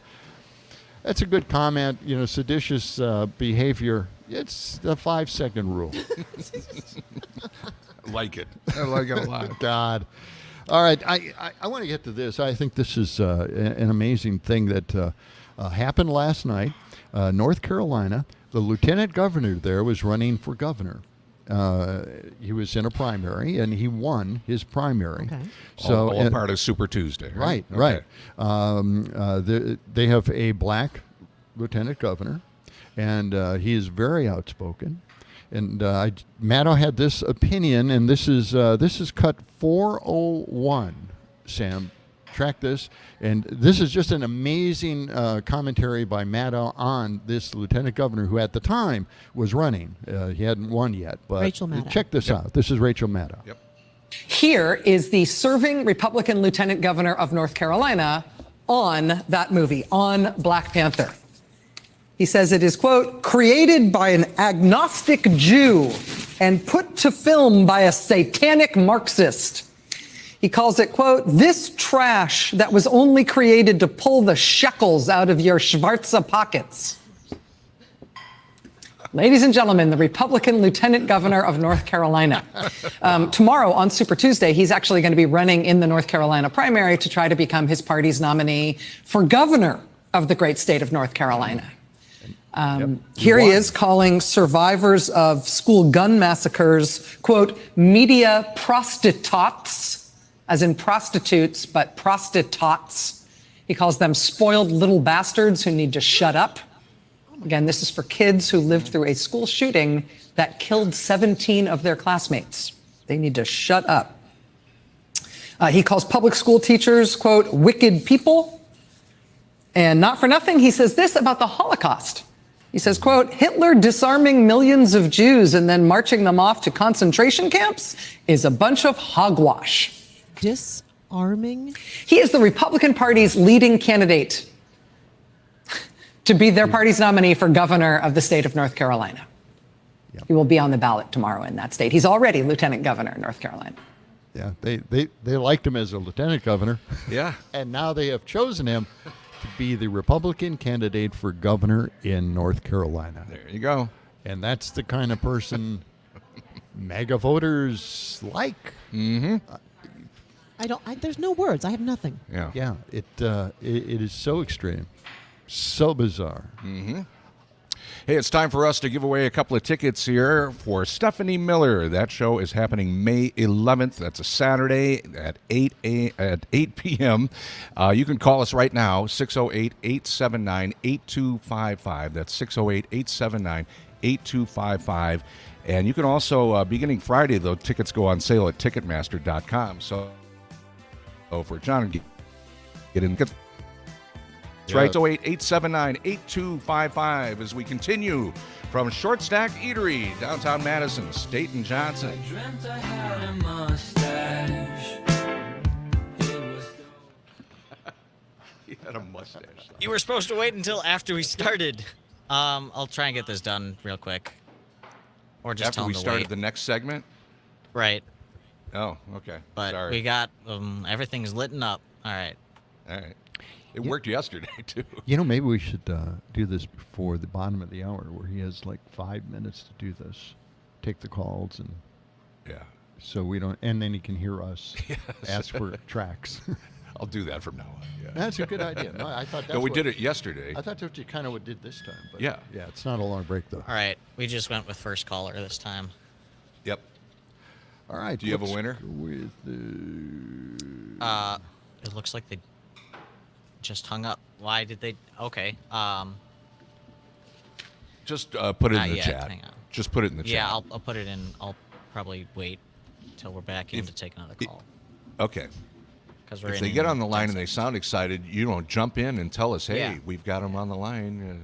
good comment. Seditious behavior, it's the 5-second rule. Like it. I like it a lot. God. All right, I want to get to this. I think this is an amazing thing that happened last night. North Carolina, the lieutenant governor there was running for governor. He was in a primary, and he won his primary. Okay. So all part of Super Tuesday, right? Right. They have a black lieutenant governor, and he is very outspoken. And Maddow had this opinion, and this is cut 401. Sam, track this, and this is just an amazing commentary by Maddow on this lieutenant governor who at the time was running. He hadn't won yet, but Rachel Maddow. Check this out. This is Rachel Maddow. Yep. Here is the serving Republican lieutenant governor of North Carolina on that movie, on Black Panther. He says it is, quote, created by an agnostic Jew and put to film by a satanic Marxist. He calls it, quote, this trash that was only created to pull the shekels out of your Schwarze pockets. Ladies and gentlemen, the Republican lieutenant governor of North Carolina. Tomorrow on Super Tuesday, he's actually going to be running in the North Carolina primary to try to become his party's nominee for governor of the great state of North Carolina. Here he is calling survivors of school gun massacres, quote, media prostitutes, as in prostitutes, but prostitutes. He calls them spoiled little bastards who need to shut up. Again, this is for kids who lived through a school shooting that killed 17 of their classmates. They need to shut up. He calls public school teachers, quote, wicked people. And not for nothing, he says this about the Holocaust. He says, quote, Hitler disarming millions of Jews and then marching them off to concentration camps is a bunch of hogwash. Disarming? He is the Republican Party's leading candidate to be their party's nominee for governor of the state of North Carolina. Yep. He will be on the ballot tomorrow in that state. He's already lieutenant governor in North Carolina. Yeah, they liked him as a lieutenant governor. Yeah. And now they have chosen him to be the Republican candidate for governor in North Carolina. There you go. And that's the kind of person MAGA voters like. Mm-hmm. There's no words. I have nothing. Yeah. Yeah. It is so extreme, so bizarre. Mm-hmm. Hey, it's time for us to give away a couple of tickets here for Stephanie Miller. That show is happening May 11th. That's a Saturday at 8 p.m. You can call us right now, 608-879-8255. That's 608-879-8255. And you can also, beginning Friday, the tickets go on sale at Ticketmaster.com. So for John, get in. That's right, 608-879-8255 as we continue from Short Stack Eatery, downtown Madison, State and Johnson. I dreamt I had a mustache. He had a mustache. You were supposed to wait until after we started. I'll try and get this done real quick. Or just after tell we them to started wait. the next segment? Right. Oh, okay. But Sorry. we got, everything's lit up. All right. All right. It worked yesterday, too. Maybe we should do this before the bottom of the hour where he has like 5 minutes to do this. Take the calls and... Yeah. So we don't... And then he can hear us ask for tracks. I'll do that from now on. Yeah. That's a good idea. No, I thought that's No, we did it yesterday. I thought that's what you kind of did this time. But yeah. Yeah, it's not a long break, though. All right. We just went with first caller this time. Yep. All right. Do you have a winner? With it looks like they just hung up. Why did they? Okay. Just put it in the yet. chat. Hang on. Just put it in the Yeah, chat. I'll put it in. I'll probably wait until we're back in to take another call. Okay. 'Cause we're if they in get on the line 10 and they seconds. sound excited, you don't jump in and tell us, hey, Yeah. we've got them on the line.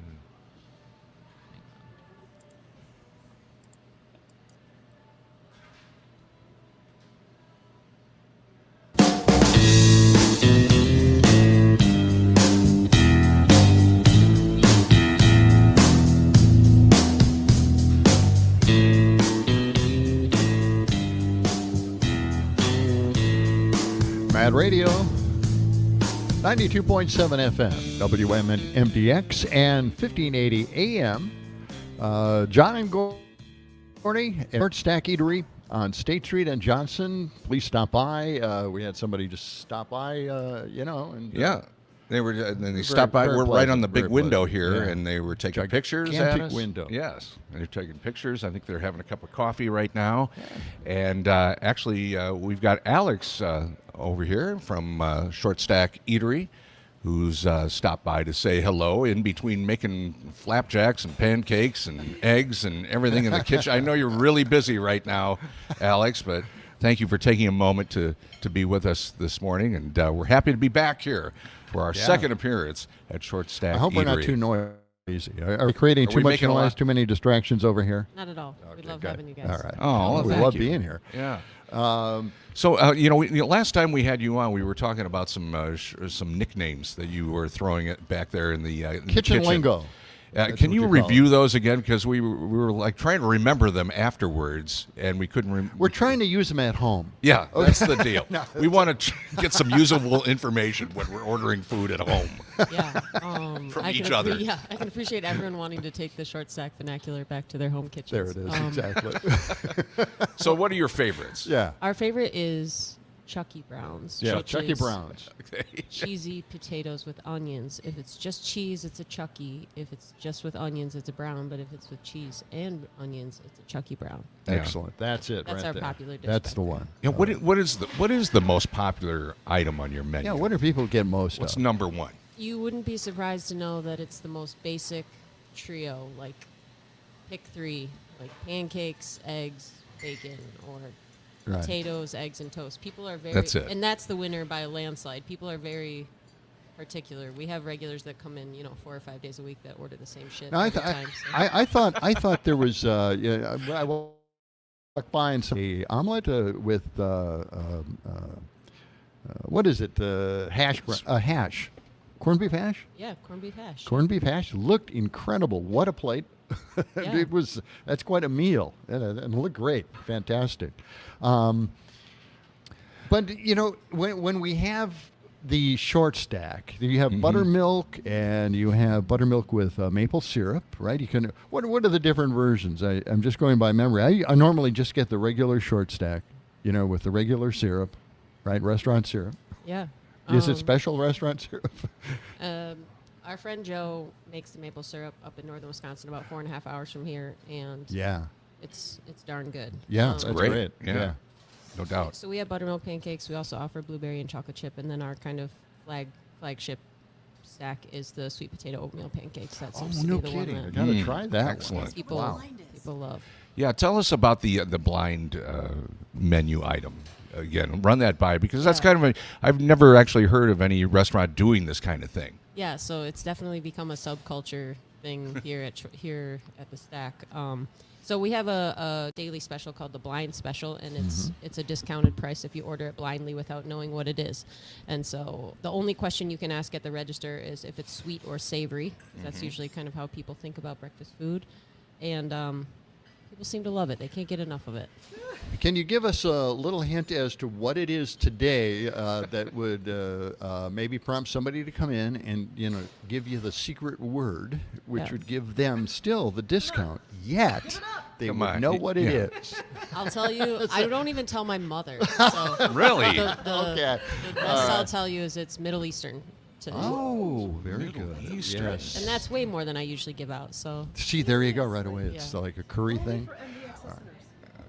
Mad Radio, 92.7 FM, WMDX, and 1580 AM. John and Gordy at Short Stack Eatery on State Street and Johnson. Please stop by. We had somebody just stop by, and Yeah. They were. Then they very- stopped by. very We're right on pleasant, the big very window pleasant. here, Yeah. and they were taking pictures at Gigantic us. window. Yes, they're taking pictures. I think they're having a cup of coffee right now, and actually, we've got Alex over here from Short Stack Eatery, who's stopped by to say hello in between making flapjacks and pancakes and eggs and everything in the kitchen. I know you're really busy right now, Alex, but thank you for taking a moment to be with us this morning, and we're happy to be back here for our second appearance at Short Stack I hope Eatery. we're not too noisy. Are we creating Are too we much making a noise, lot? too many distractions over here? Not at all. We love good. having you guys. All right. Oh, well, we thank love you. being here. Yeah. So last time we had you on, we were talking about some nicknames that you were throwing it back there in the in the Kitchen lingo. That's can what you you call review those again? Because we were like trying to remember them afterwards, and we couldn't. We're trying to use them at home. Yeah, that's the deal. No, we want to get some usable information when we're ordering food at home. Yeah. From I each can other. Yeah, I can appreciate everyone wanting to take the short stack vernacular back to their home kitchens. There it is, exactly. So what are your favorites? Yeah. Our favorite is Chucky Browns. Yeah, which Chucky is Browns. Cheesy potatoes with onions. If it's just cheese, it's a Chucky. If it's just with onions, it's a brown. But if it's with cheese and onions, it's a Chucky Brown. Excellent. That's it. That's right our there. popular dish That's back the one. Yeah, what is the most popular item on your menu? Yeah. What do people get most What's of? number one? You wouldn't be surprised to know that it's the most basic trio, like pick three, like pancakes, eggs, bacon, or Right. potatoes, eggs, and toast. People are very, That's it. and that's the winner by a landslide. People are very particular. We have regulars that come in, 4 or 5 days a week that order the same shit No, I, every th- time. So. I thought there was. I walked by and a omelet with what is it? Hash, corned beef hash. Yeah, corned beef hash. Corned beef hash looked incredible. What a plate! Yeah. That's quite a meal, and it looked great, fantastic. But when we have the short stack, you have buttermilk, and you have buttermilk with maple syrup, right? You can. What are the different versions? I'm just going by memory. I normally just get the regular short stack, with the regular syrup, right? Restaurant syrup. Yeah. Is it special restaurant syrup? Our friend Joe makes the maple syrup up in northern Wisconsin, about 4.5 hours from here, and Yeah. it's darn good. Yeah, that's great. Yeah. No doubt. So we have buttermilk pancakes. We also offer blueberry and chocolate chip, and then our kind of flagship stack is the sweet potato oatmeal pancakes. That seems to no be the kidding. one I that gotta try that. Excellent. One. people Wow. people love. Yeah, tell us about the blind menu item. Again, run that by, because that's kind of I've never actually heard of any restaurant doing this kind of thing. Yeah, so it's definitely become a subculture thing here at the Stack. So we have a daily special called the Blind Special, and it's a discounted price if you order it blindly without knowing what it is. And so the only question you can ask at the register is if it's sweet or savory. That's usually kind of how people think about breakfast food, and people seem to love it. They can't get enough of it. Can you give us a little hint as to what it is today that would maybe prompt somebody to come in and give you the secret word, which would give them still the discount? Yet they would know what it is. I'll tell you. I don't even tell my mother. So Really? Okay. The best I'll tell you is it's Middle Eastern. Oh, very good. Eastern. Yes. And that's way more than I usually give out. So See, there you go, right away. It's like a curry thing.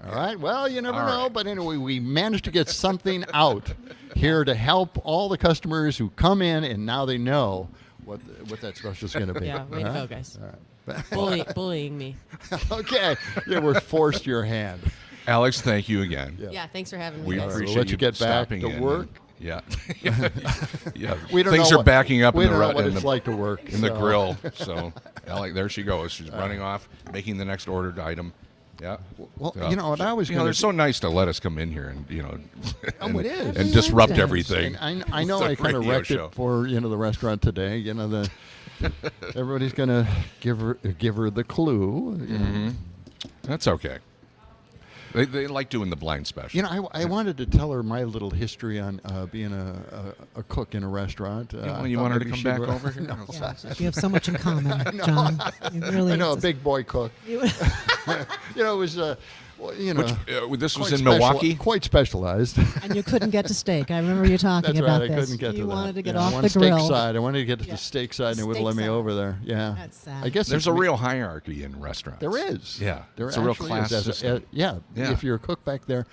All right. Well, you never know. But anyway, we managed to get something out here to help all the customers who come in, and now they know what that special is going to be. yeah, way to All go, right? guys. All right. Bullying me. Okay. Yeah, we're forced your hand. Alex, thank you again. Yeah, thanks for having me. We guys. appreciate We'll let you get back stopping to in. work. Yeah. Yeah. We don't Things know are backing up we in the don't know what it's like to work in the so. grill. So, there she goes. She's running off, making the next ordered item. Yeah. Well, you know what I was. They're so nice to let us come in here and and, it is. and disrupt everything. And I know It's a I kind of radio wrecked show. it for the restaurant today. Everybody's gonna give her the clue. Mm-hmm. That's okay. They like doing the blind special. I wanted to tell her my little history on being a cook in a restaurant. You want her to come back over here? No. Yeah, you have so much in common, John. You really I know, a big boy cook. It was, this was quite in Milwaukee? Quite specialized. And you couldn't get to steak. I remember you talking That's about right, this. I couldn't get to you that. wanted to get I off wanted the grill. Steak side. I wanted to get to the steak side, and it wouldn't let me over there. Yeah. That's sad. I guess There's a real hierarchy in restaurants. There is. Yeah. There it's a real actually class is. system. Yeah. If you're a cook back there,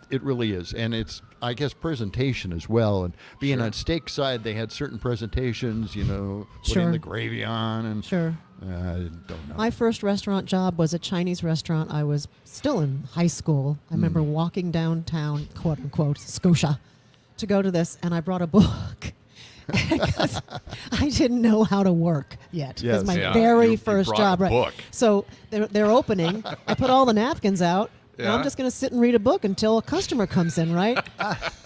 it really is. And it's, I guess, presentation as well. And being on steak side, they had certain presentations, putting the gravy on. And I don't know. My first restaurant job was a Chinese restaurant. I was still in high school. I remember walking downtown, quote unquote, Scotia, to go to this, and I brought a book. Because I didn't know how to work yet. It was my very first brought job. a Right. book. So they're opening. I put all the napkins out. And I'm just going to sit and read a book until a customer comes in, right?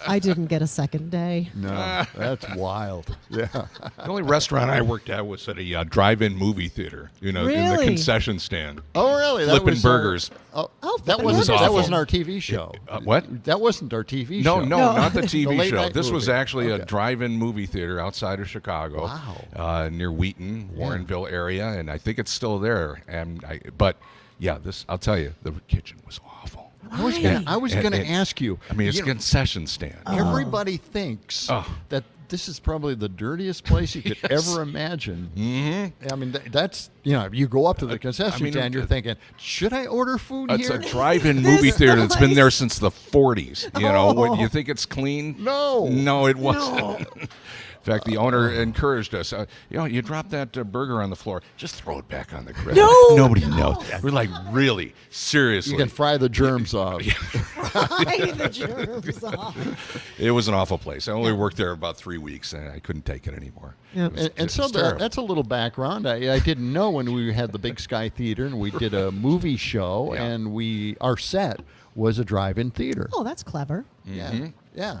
I didn't get a second day. No, that's wild. Yeah. The only restaurant I worked at was at a drive-in movie theater, in the Really? concession stand. Oh, really? Flipping burgers. That wasn't our TV show. What? That wasn't our TV No, show. not the The TV late show. night This was movie. actually a drive-in movie theater outside of Chicago. Wow. Near Wheaton, Warrenville area, and I think it's still there. I'll tell you, the kitchen was awful. I was going to ask you. I mean, it's a concession stand. Everybody thinks that this is probably the dirtiest place you could ever imagine. Mm-hmm. I mean, that's, you go up to the concession stand, you're thinking, should I order food It's here? a drive-in movie theater that's been there since the 40s. What, you think it's clean? No, it wasn't. In fact, the owner encouraged us. You drop that burger on the floor, just throw it back on the grill. No, Nobody knows. We're like, really, seriously. You can fry the germs off. Fry the germs off. It was an awful place. I only worked there about 3 weeks, and I couldn't take it anymore. Yeah. That's a little background. I didn't know when we had the Big Sky Theater and we did a movie show, and our set was a drive-in theater. Oh, that's clever. Mm-hmm. Yeah.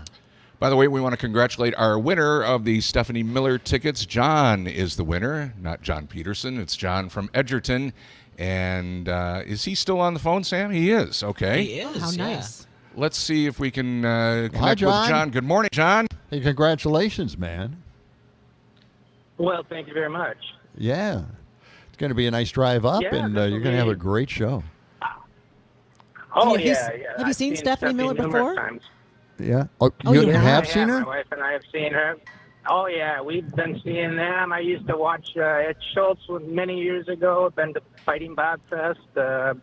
By the way, we want to congratulate our winner of the Stephanie Miller tickets. John is the winner, not John Peterson. It's John from Edgerton. And is he still on the phone, Sam? He is. Okay. He is. How nice. Let's see if we can Hi, connect John. with John. Good morning, John. Hey, congratulations, man. Well, thank you very much. Yeah. It's going to be a nice drive up, Yeah, and this you're will going to have be- a great show. Oh, Have you yeah. have you I've seen Stephanie Miller numerous before? times. Yeah. Oh, Oh, you you have Yeah, seen her? My wife and I have seen her. Oh, yeah. We've been seeing them. I used to watch Ed Schultz many years ago. Been to Fighting Bob Fest. But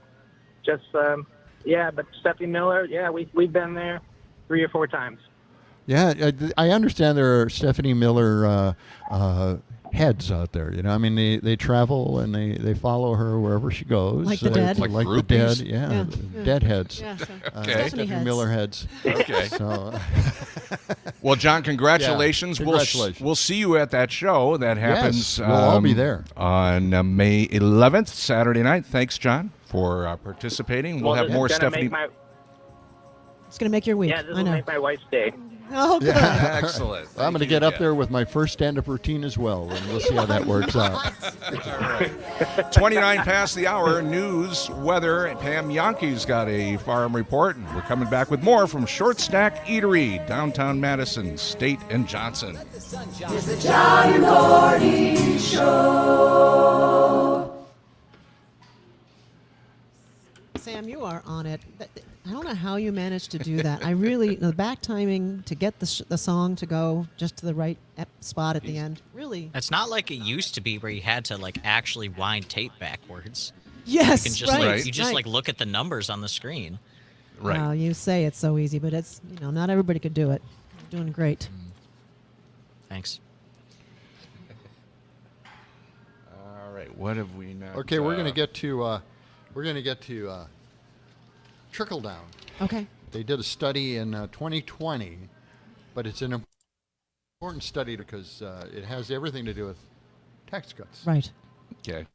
Stephanie Miller, we've been there 3 or 4 times. Yeah, I understand there are Stephanie Miller heads out there. I mean, they travel and they follow her wherever she goes. Like the dead? Like the groupies? dead, Yeah. dead heads. Yeah, so Okay. Stephanie heads. Miller heads. Okay. So, Well, John, congratulations. Yeah, congratulations. We'll see you at that show. That happens. Yes, we'll all be there. On May 11th, Saturday night. Thanks, John, for participating. We'll have this more is gonna Stephanie. It's going to make your week. Yeah, this I will know. make my wife's day. Oh, good. Excellent. I'm going to get up there with my first stand-up routine as well, and we'll see how that works out. 29 past the hour. News, weather. Pam Yankee's got a farm report, and we're coming back with more from Short Stack Eatery, downtown Madison, State and Johnson. It's the John and Gordy Show. Sam, you are on it. I don't know how you managed to do that. I really, the back timing to get the song to go just to the right spot at the end, really. It's not like it used to be where you had to actually wind tape backwards. Yes, You can just right. you just right. look at the numbers on the screen. Right. Wow, you say it's so easy, but it's, not everybody could do it. You're doing great. Thanks. All right. What have we now? Okay, we're going to get to trickle down. Okay. They did a study in 2020, but it's an important study because it has everything to do with tax cuts. Right. Okay.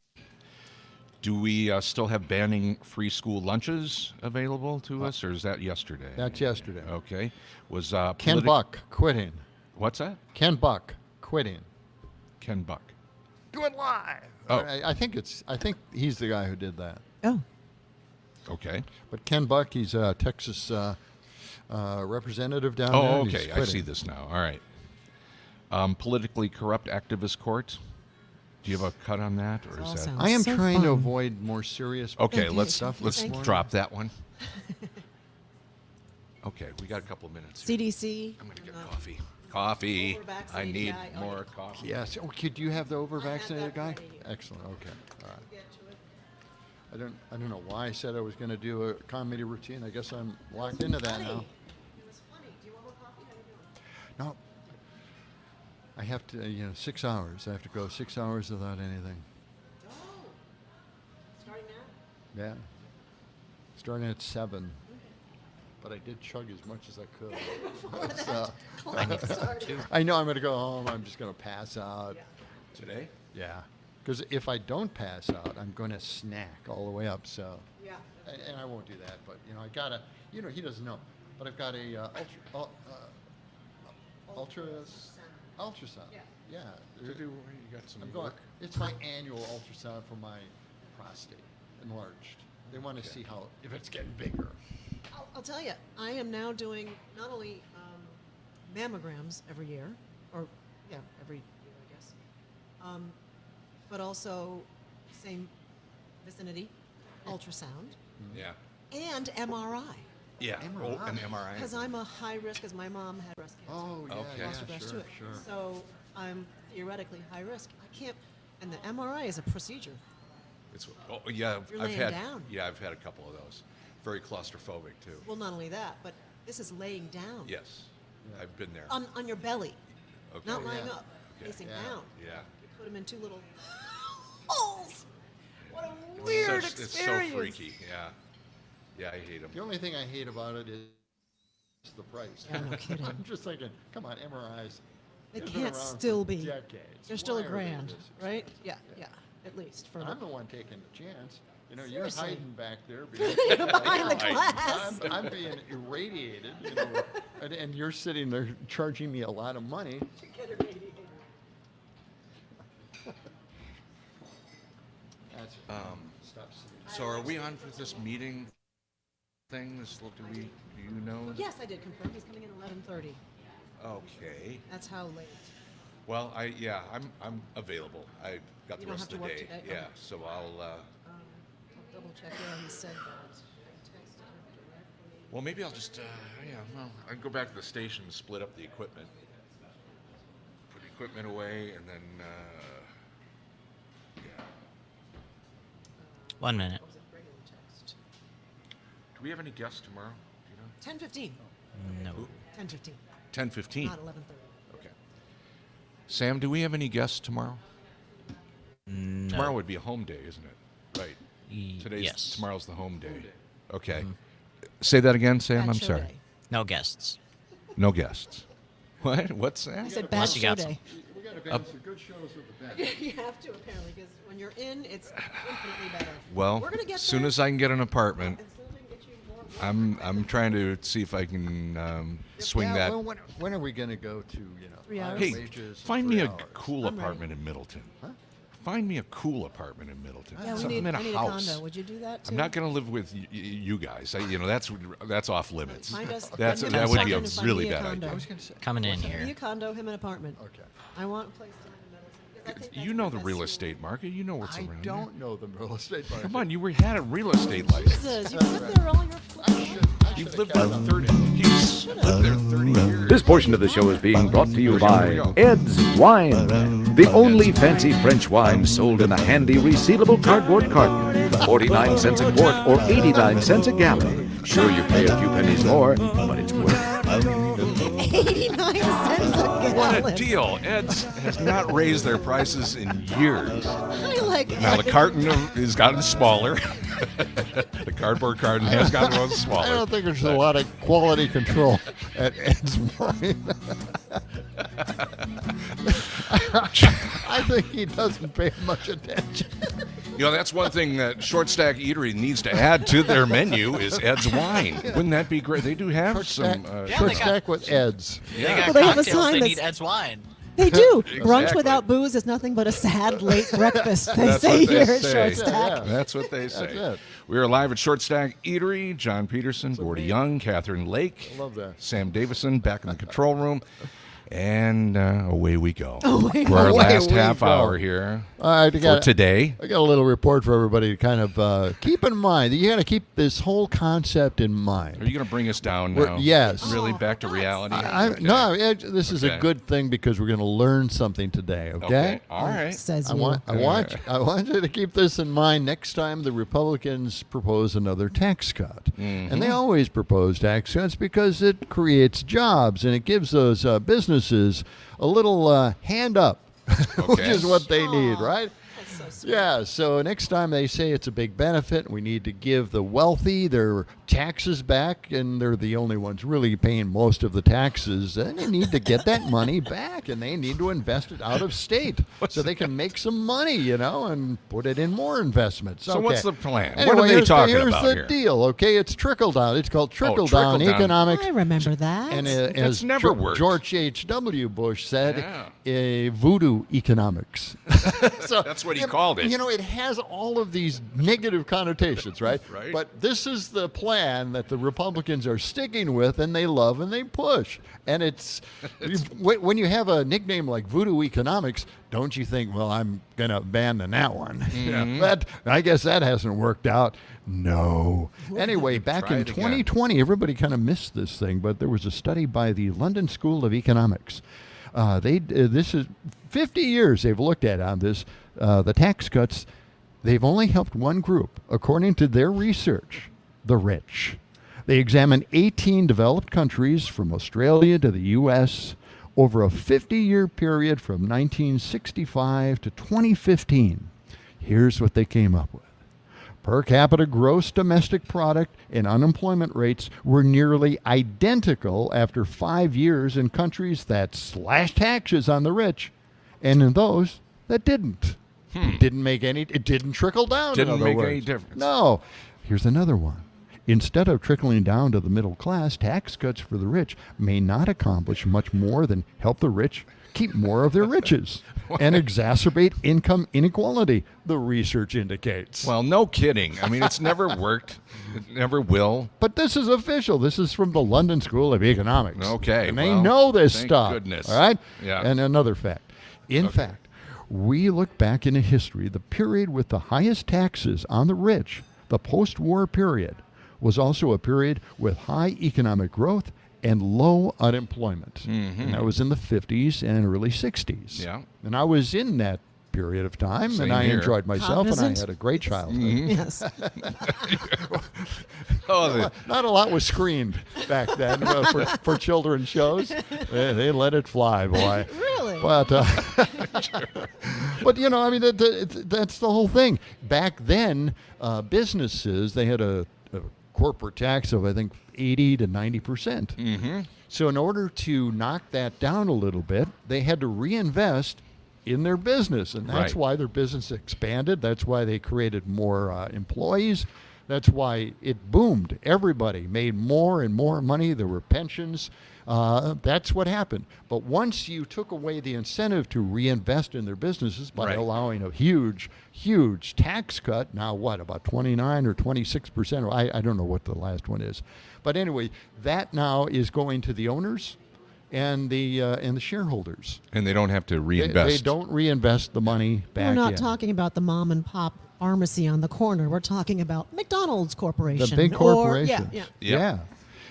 Do we still have banning free school lunches available to us, or is that yesterday? That's yesterday. Okay. Was Ken Buck quitting. What's that? Ken Buck quitting. Ken Buck. Do it live. Oh. I think he's the guy who did that. Oh. Okay. But Ken Buck, he's a Texas representative down there. Oh, and he's okay. I quitting. see this now. All right. Politically corrupt activist court. Do you have a cut on that, or is that? I am so trying to fun. avoid more serious. Okay, let's Thank you. drop that one. Okay, we got a couple of minutes here. CDC. I'm going to get coffee. Coffee. I Over-vaccinated need guy. more coffee. Yes. Okay. Do you have the over-vaccinated guy? Excellent. Okay. All right. I don't know why I said I was going to do a comedy routine. I guess I'm locked into that now. No. I have to, 6 hours. I have to go 6 hours without anything. Oh. Starting now? Yeah. Starting at 7. But I did chug as much as I could. So, I need to start too. I know I'm going to go home. I'm just going to pass out. Today? Yeah. Because if I don't pass out, I'm going to snack all the way up. So. Yeah. And I won't do that. But, I got to, he doesn't know. But I've got a ultrasound. Yeah. You got some I'm going, it's my annual ultrasound for my prostate, enlarged. They want to see if it's getting bigger. I'll tell you, I am now doing not only mammograms every year, every year, I guess, but also same vicinity, ultrasound, Yeah. and MRI. Yeah. MRI. Oh, an MRI. Because I'm a high risk, because my mom had breast cancer. Oh, yeah, Okay. Lost her breast sure, to it. sure. So I'm theoretically high risk. I can't, and the MRI is a procedure. It's You're laying down. I've had a couple of those. Very claustrophobic too. Well, not only that, but this is laying down. Yes, I've been there. On your belly, Okay. not lying Yeah. up, Okay. facing Yeah. down. Yeah. You put them in two little holes. What a weird It's experience. so freaky. Yeah. Yeah, I hate them. The only thing I hate about it is the price. Yeah, no kidding. I'm just thinking, come on, MRIs. They they've been can't around for still be. decades. They're still Why a are they grand, this right? expensive? Yeah, at least for I'm the one taking the chance. You're Seriously. hiding back there. You're behind the glass. I'm being irradiated, and you're sitting there charging me a lot of money. That's stop sitting. So are we on for this meeting thing? Do you know? Yes, I did confirm. He's coming in 11:30. Okay. That's how late. Well, I'm available. I got You the don't rest have of the to day. work today? Yeah. Okay. So I'll. Double check. Yeah, he said that. I texted him directly. Well, maybe I'll just. I can go back to the station and split up the equipment. Put the equipment away, and then. Yeah. 1 minute. Was it regular text? Do we have any guests tomorrow? Do you know? 10:15. No. 10:15. 10:15. Not 11:30. Okay. Sam, do we have any guests tomorrow? No. Tomorrow would be a home day, isn't it? Right. Yes. Tomorrow's the home day. Okay. Say that again, Sam. Bad I'm show sorry. day. No guests. No guests. What? What's that? I said bad Unless you show got day. We got to bang some good shows with the band. You have to apparently, because when you're in, it's infinitely better. Well, We're gonna get as soon there. as I can get an apartment, As soon as we can get you more I'm trying to see if I can swing Yeah, that. well, when are we going to go to 3 hours? Hey, wages? find 3 me a hours? cool I'm ready. apartment in Middleton. Huh? Find me a cool apartment in Middleton. Yeah, Something in I need a house. condo. Would you do that too? I'm not going to live with you guys. That's off limits. Find us- That find me would be a apartment and find really me a bad condo. idea. I was going to say. Coming in Find me here. a condo, him an apartment. Okay. I want a place to live in Middleton. 'cause I think that's You know the best real suited. estate market. You know what's I around don't know the real estate market. there. Come on, you had a real estate license. Jesus, you've lived there all your life. You've lived there 30. You've lived there 30 years. This portion of the show is being brought to you by Here we go. Ed's Wine, the only fancy French wine sold in a handy resealable cardboard carton. 49 cents a quart or 89 cents a gallon. Sure, you pay a few pennies more, but it's worth it. 89 cents a gallon. What a deal. Ed's has not raised their prices in years. I like Now the Ed. carton has gotten smaller. The cardboard carton has gotten a little I smaller. don't think there's a lot of quality control at Ed's Wine. I think he doesn't pay much attention. You know, that's one thing that Short Stack Eatery needs to add to their menu is Ed's wine. Wouldn't that be great? They do have some Short Stack with Ed's. Yeah. Well, they have a Cocktails, sign they that's- need Ed's wine. They do. Exactly. Brunch without booze is nothing but a sad late breakfast. They That's say what they here at say. Short Stack. Yeah. That's what they say. That's it. We are live at Short Stack Eatery. John Peterson, Gordy Young, Catherine Lake, I love that. Sam Davison back in the control room. And away we go. Away for our we last go. half hour here All right, for today. I got a little report for everybody to kind of keep in mind. You got to keep this whole concept in mind. Are you going to bring us down We're- now? yes. Really back to reality? Okay. No, this is a Okay. good thing because we're going to learn something today. Okay. Okay. All right. Says I you. want you to keep this in mind next time the Republicans propose another tax cut. And they always propose tax cuts because it creates jobs and it gives those businesses a little hand up, which is what they need, right? Yeah, so next time they say it's a big benefit, we need to give the wealthy their taxes back, and they're the only ones really paying most of the taxes, and they need to get that money back, and they need to invest it out of state so they can make some money, you know, and put it in more investments. So what's the plan? Anyway, What are they talking here's about the here? deal, okay? It's trickle down. It's called trickle down trickle-down. economics. I remember that. And That's as never worked. George H.W. Bush said, voodoo economics. So, That's what he called it. You know, it has all of these negative connotations, right? Right. But this is the plan that the Republicans are sticking with, and they love and they push. And it's when you have a nickname like voodoo economics, don't you think, well, I'm going to abandon that one? But I guess that hasn't worked out. No. Anyway, back Try in it again. 2020, everybody kind of missed this thing, but there was a study by the London School of Economics. This is 50 years they've looked at on this. The tax cuts, they've only helped one group, according to their research, the rich. They examined 18 developed countries from Australia to the U.S. over a 50-year period from 1965 to 2015. Here's what they came up with. Per capita gross domestic product and unemployment rates were nearly identical after 5 years in countries that slashed taxes on the rich and in those that didn't. It didn't trickle down. Didn't in other make words. any difference. No. Here's another one. Instead of trickling down to the middle class, tax cuts for the rich may not accomplish much more than help the rich keep more of their riches and exacerbate income inequality, the research indicates. Well, no kidding. I mean, it's never worked. It never will. But this is official. This is from the London School of Economics. Okay, And they well, know this thank stuff. goodness. All right? Yeah. And another fact. In fact, we look back into history, the period with the highest taxes on the rich, the post-war period, was also a period with high economic growth and low unemployment. And that was in the 50s and early 60s. Yeah. And I was in that period of time, Same and I here. enjoyed myself, and I Cognizant? had a great childhood. Yes. Not a lot was screened back then for children's shows. They let it fly, boy. Really? But, but you know, I mean, that's the whole thing. Back then, businesses, they had a corporate tax of, I think, 80 to 90%. So in order to knock that down a little bit, they had to reinvest in their business, and that's Right. why their business expanded. That's why they created more employees. That's why it boomed. Everybody made more and more money. There were pensions. That's what happened. But once you took away the incentive to reinvest in their businesses by Right. allowing a huge, huge tax cut, now what, about 29 or 26%? I don't know what the last one is. But anyway, that now is going to the owners and the shareholders. And they don't have to They reinvest. don't reinvest the money back We're not in. talking about the mom and pop pharmacy on the corner. We're talking about McDonald's Corporation. The big corporation. Or, yeah.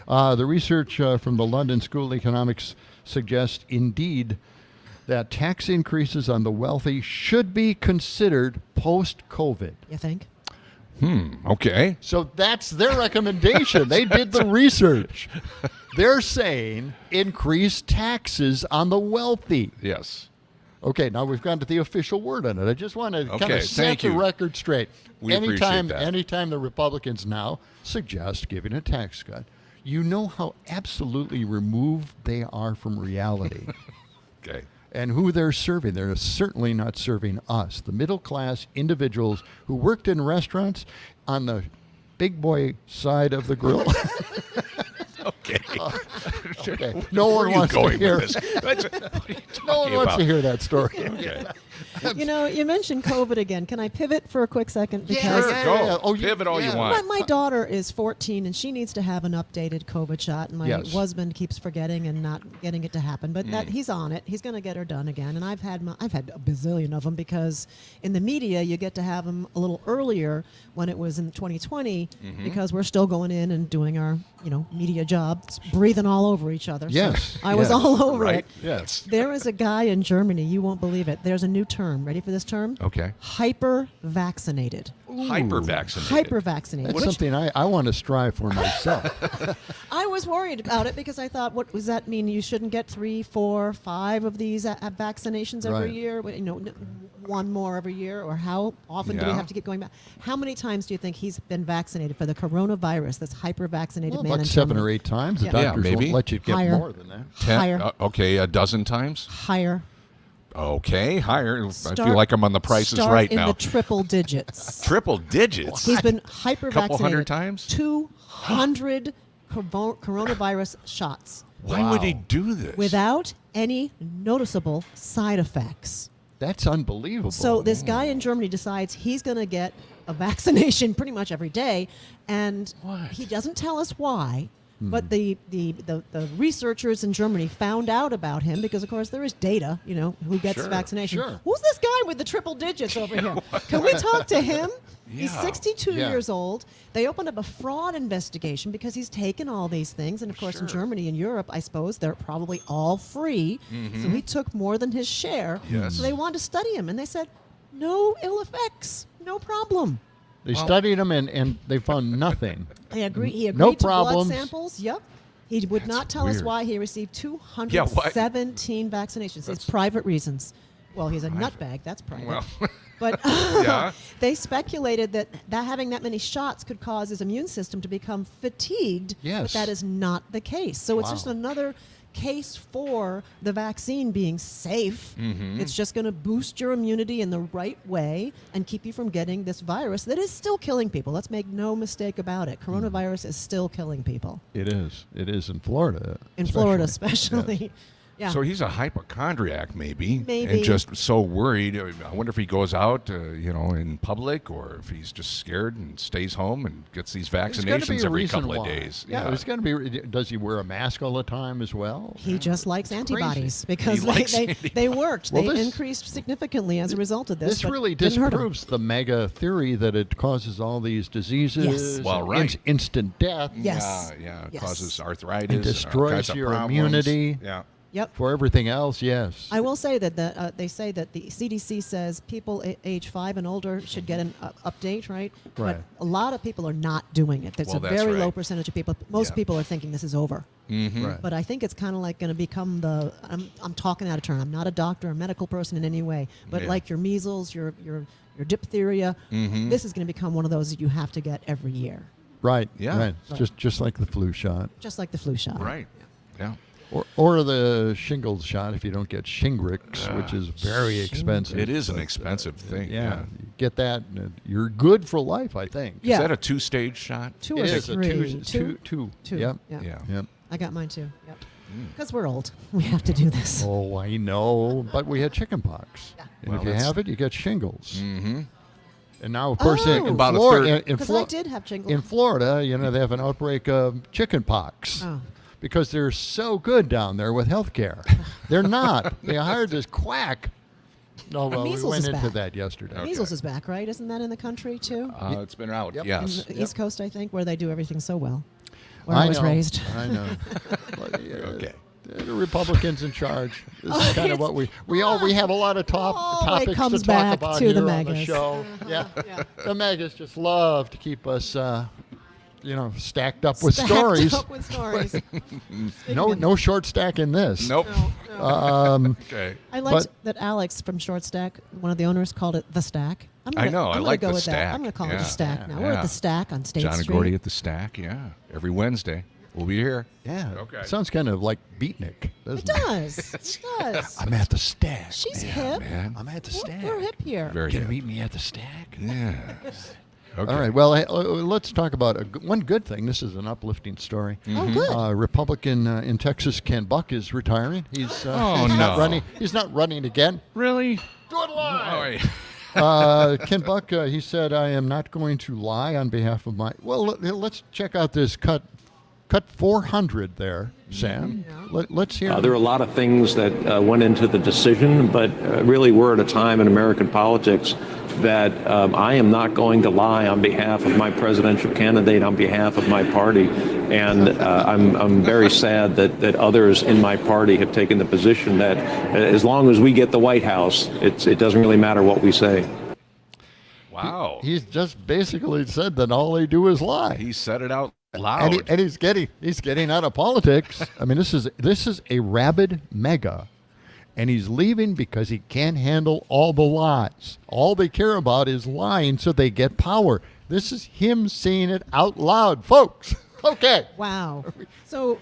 Yeah. The research from the London School of Economics suggests, indeed, that tax increases on the wealthy should be considered post-COVID. You think? Okay. So that's their recommendation. They did the research. They're saying increase taxes on the wealthy. Yes. Okay, now we've gone to the official word on it. I just want to kind Okay, of set thank the you. record straight. We appreciate that. Anytime the Republicans now suggest giving a tax cut, you know how absolutely removed they are from reality. Okay. And who they're serving, they're certainly not serving us, the middle-class individuals who worked in restaurants on the big boy side of the grill. Okay. Okay. No one wants to hear this. No one wants to hear that story. Okay. You know, you mentioned COVID again. Can I pivot for a quick second? Because Go. Oh, Pivot all you want. my daughter is 14 and she needs to have an updated COVID shot. And my Yes. husband keeps forgetting and not getting it to happen. But that he's on it. He's going to get her done again. And I've had a bazillion of them because in the media you get to have them a little earlier when it was in 2020 because we're still going in and doing our media job, breathing all over each other. Yes. So I was all over Right? it. Yes. There is a guy in Germany. You won't believe it. There's a new term. Ready for this term? Okay. Hyper-vaccinated. Hyper-vaccinated. Hyper-vaccinated. That's something I want to strive for myself. I was worried about it because I thought, what does that mean? You shouldn't get 3, 4, 5 of these vaccinations every Right. year? One more every year? Or how often do we Yeah. have to get going back? How many times do you think he's been vaccinated for the coronavirus, this hyper-vaccinated Well, man about in 7 Germany? or 8 times. The Yeah. doctors maybe. won't let you get Higher. more than that. 10, Higher. okay, a dozen times. Higher. Okay, higher. I Start- feel like I'm on the prices start right in now. the triple digits. Triple digits. He's been hyper-vaccinated. Couple hundred times? 200 coronavirus shots Why would he do this? without any noticeable side effects. That's unbelievable. So this guy in Germany decides he's going to get a vaccination pretty much every day, and he doesn't tell us why. But the researchers in Germany found out about him because, of course, there is data, who gets Sure, vaccination. sure. Who's this guy with the triple digits over here? Can we talk to him? He's Yeah. 62 Yeah. years old. They opened up a fraud investigation because he's taken all these things. And, of course, in Germany and Europe, I suppose, they're probably all free. So he took more than his share. Yes. So they wanted to study him. And they said, no ill effects, no problem. They studied him and they found nothing. He agreed to problems. blood samples. Yep. He would not tell us weird. why he received Yeah, why- 217 vaccinations. It's private reasons. Well, he's a nutbag. That's private. Well, But Yeah. they speculated that having that many shots could cause his immune system to become fatigued. Yes. But that is not the case. So it's Wow. just another case for the vaccine being safe. It's just going to boost your immunity in the right way and keep you from getting this virus that is still killing people. Let's make no mistake about it. Coronavirus is still killing people. It is. It is in Florida. In Florida, especially. Yeah. So he's a hypochondriac, maybe, Maybe. and just so worried. I wonder if he goes out, in public, or if he's just scared and stays home and gets these There's gotta be vaccinations a every reason couple of why. days. Yeah, there's going to be. Does he wear a mask all the time as well? He just likes It's antibodies crazy. because He likes they worked. Well, they this- increased significantly as a result of this. This but really didn't hurt him. disproves the mega theory that it causes all these diseases. Yes. Well, and right. Instant death. Yes. Yeah. It Yes. causes arthritis. And all destroys kinds of your problems. immunity. Yeah. Yep. For everything else, yes. I will say that they say that the CDC says people age 5 and older should get an update, right? Right. But a lot of people are not doing it. There's Well, a that's very right. low percentage of people. Most Yeah. people are thinking this is over. Right. But I think it's kind of like going to become I'm talking out of turn. I'm not a doctor or medical person in any way. But Yeah. like your measles, your diphtheria, this is going to become one of those that you have to get every year, Right. Yeah. Right. It's just like the flu shot. just like the flu shot. Right. Yeah. Or the shingles shot if you don't get Shingrix, which is very expensive. It is an expensive thing. Yeah. You get that, and you're good for life, I think. Yeah. Is that a 2-stage shot? 2 It or is a 3. two. Two. Yep. Yeah. Yeah. Yep. I got mine too. Yep. Because we're old, we have to do this. Oh, I know, but we had chicken pox. Yeah. And Well, if you that's- have it, you get shingles. Mm-hmm. And now, of course, in About a Florida, third. in, Because I Flo- did have shingles. in Florida, they have an outbreak of chicken pox. Oh. Because they're so good down there with health care. They're not. They hired this quack. No, well, we measles went is into back. that yesterday. Measles is back, right? Isn't that in the country too? It's been out. Yep. Yes. In the East Coast, I think, where they do everything so well. Where I I was know. raised. I know. But, Okay. The Republicans in charge. This is kind of it's- what we have a lot of Always topics comes to talk back about to here the on the megas. show. Yeah. Yeah. The megas just love to keep us, stacked up with Stacked stories. up with stories. No short stack in this. Nope. Okay. I liked But- that Alex from Short Stack, one of the owners, called it the Stack. I know, I I'm gonna like go the with that. Stack. I'm going to call it Yeah. the Stack now. Yeah. We're at the Stack on State John and Street. Gordy at the Stack. Yeah. Every Wednesday. We'll be here. Yeah. Okay. Sounds kind of like Beatnik, doesn't it? It does. I'm at the stack. She's man. hip. Man. I'm at the stack. We're hip here. Very Can you hip. meet me at the stack? Yes. Okay. All right. Well, let's talk about one good thing. This is an uplifting story. Oh, good. Republican in Texas, Ken Buck, is retiring. He's Oh, he's not no. running. He's not running again. Really? Do it live. Oh, Ken Buck, he said, "I am not going to lie on behalf of my." Well, let's check out this cut 400 there, Sam. Let's hear. There are a lot of things that went into the decision, but really we're at a time in American politics that I am not going to lie on behalf of my presidential candidate, on behalf of my party. And I'm very sad that others in my party have taken the position that as long as we get the White House, it doesn't really matter what we say. wow. He's just basically said that all they do is lie. He said it out loud. And he's getting out of politics. I mean, this is a rabid mega, and he's leaving because he can't handle all the lies. All they care about is lying, so they get power. This is him saying it out loud, folks. Okay. Wow. So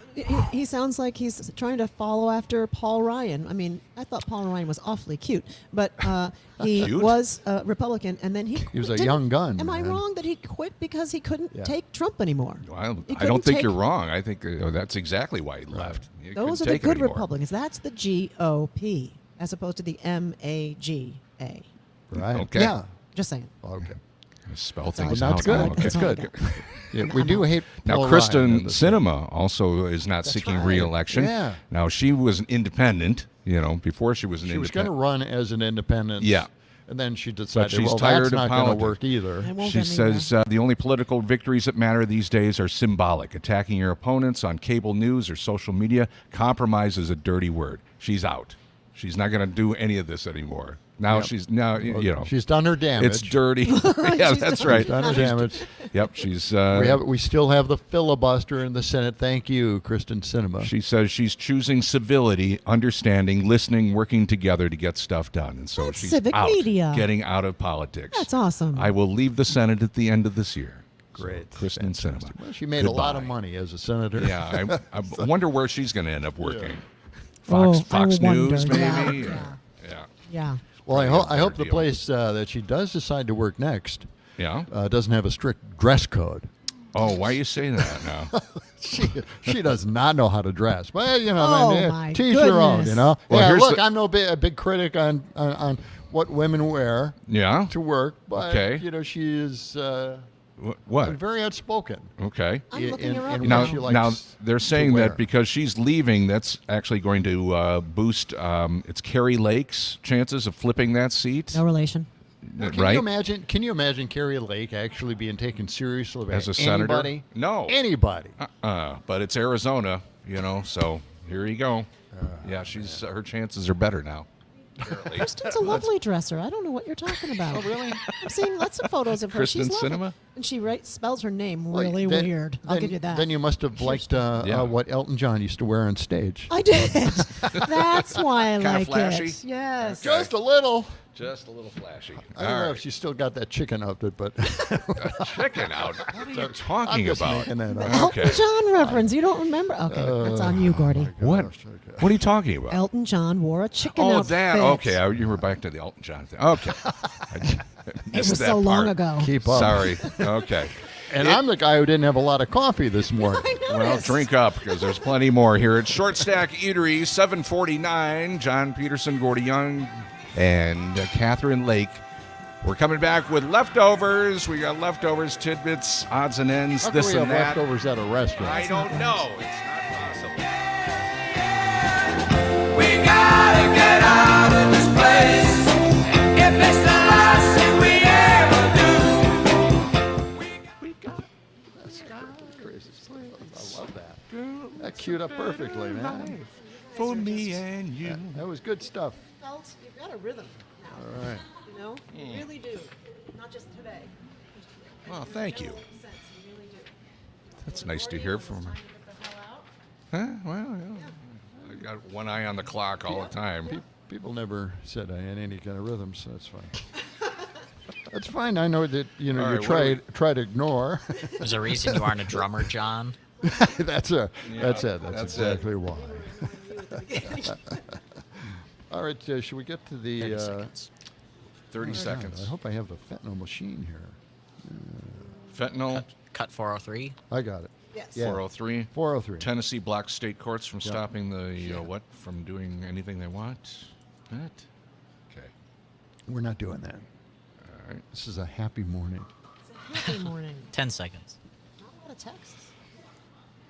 he sounds like he's trying to follow after Paul Ryan. I mean, I thought Paul Ryan was awfully cute, but he Cute? was a Republican, and then he was a didn't- young gun, Am I man. wrong that he quit because he couldn't Yeah. take Trump anymore? I He don't couldn't think take- you're wrong. I think that's exactly why he left. He couldn't Those are the take it good anymore. Republicans. That's the GOP, as opposed to the MAGA. Right. Okay. Yeah. Just saying. Okay. Spell Sorry. things Well, that's out. good. now. Okay. That's all I good. got. Yeah, we do hate Now, Paul Ryan Kristen in this thing. Sinema also is not seeking right. re-election. Yeah. Now, she was an independent, before she was an She was going to independent. run as an independent. Yeah. And then she But decided, she's well, tired that's of not going to politics. work either. It won't She get anywhere. says the only political victories that matter these days are symbolic. Attacking your opponents on cable news or social media. Compromise is a dirty word. She's out. She's not going to do any of this anymore. Now Yep. she's She's done her damage. it's dirty. Yeah, that's right. She's done her damage. Yep, she's. We still have the filibuster in the Senate. Thank you, Kristen Sinema. She says she's choosing civility, understanding, listening, working together to get stuff done, and so That's she's civic out, media. getting out of politics. That's awesome. I will leave the Senate at the end of this year. Great. So, Kristen Sinema. Well, she made a lot of Goodbye. money as a senator. Yeah, I wonder where she's going to end up working. Oh, Fox I wonder, News, yeah. maybe. Yeah. Yeah. Well, I hope the deal. place that she does decide to work next Yeah. doesn't have a strict dress code. Oh, why you say that now? She does not know how to dress. Well, Oh, man, my teach your own, goodness. Well, Well, here's look, the- I'm no a big critic on what women wear Yeah. to work, but Okay. she is What? very outspoken. Okay. I'm looking her up Now, what she likes now they're saying to wear. that because she's leaving, that's actually going to boost it's Carrie Lake's chances of flipping that seat, No relation. Now, right? Can you imagine Carrie Lake actually being taken seriously by As a senator? anybody? No. Anybody. But it's Arizona, so here you go. Yeah, she's her chances are better now. Apparently. Kristen's a lovely dresser. I don't know what you're talking about. Oh, really? I'm seeing lots of photos of her. Kristen She's lovely. Cinema? And she spells her name Well, really then- weird. I'll then- give you that. Then you must have liked Yeah. what Elton John used to wear on stage. I did. That's why I Kinda like flashy? it. Yes. Okay. Just a little. Just a little flashy. I don't know if she's still got that chicken outfit, but Chicken out. What are you I'm talking just about? making that up. Elton Okay. John reference. You don't remember? Okay, that's on you, Gordy. What? What are you talking about? Elton John wore a chicken Oh, outfit. that. Okay, you were back to the Elton John thing. Okay. I missed It was that so long part. ago. Keep up. Sorry. Okay. And I'm the guy who didn't have a lot of coffee this morning. Well, drink up because there's plenty more here at Short Stack Eatery, 749. John Peterson, Gordy Young, and Catherine Lake. We're coming back with leftovers. We got leftovers, tidbits, odds and ends, How can this we and have that. leftovers at a restaurant? I don't know. It's not possible. We gotta get out of this place. If it's the last thing we ever do. That's crazy. I love that. That queued up perfectly, man. For me and you. Yeah, that was good stuff. You've got a rhythm now. All right. You know? You really do. Not just today. Well, thank you. You really do. That's nice to hear from her. Huh? Well, yeah. I got one eye on the clock all the time. People never said I had any kind of rhythm, so that's fine. That's fine. I know that All you right, try to ignore. There's a reason you aren't a drummer, John. That's it. That's That's exactly why. All right, should we get to the 30 seconds. 30 seconds. I hope I have the fentanyl machine here. Fentanyl. Cut 403. I got it. Yes. Yeah. 403. 403. Tennessee blocks state courts from stopping the from doing anything they want. What? Okay. We're not doing that. All right. This is a happy morning. It's a happy morning. 10 seconds. Not a lot of texts.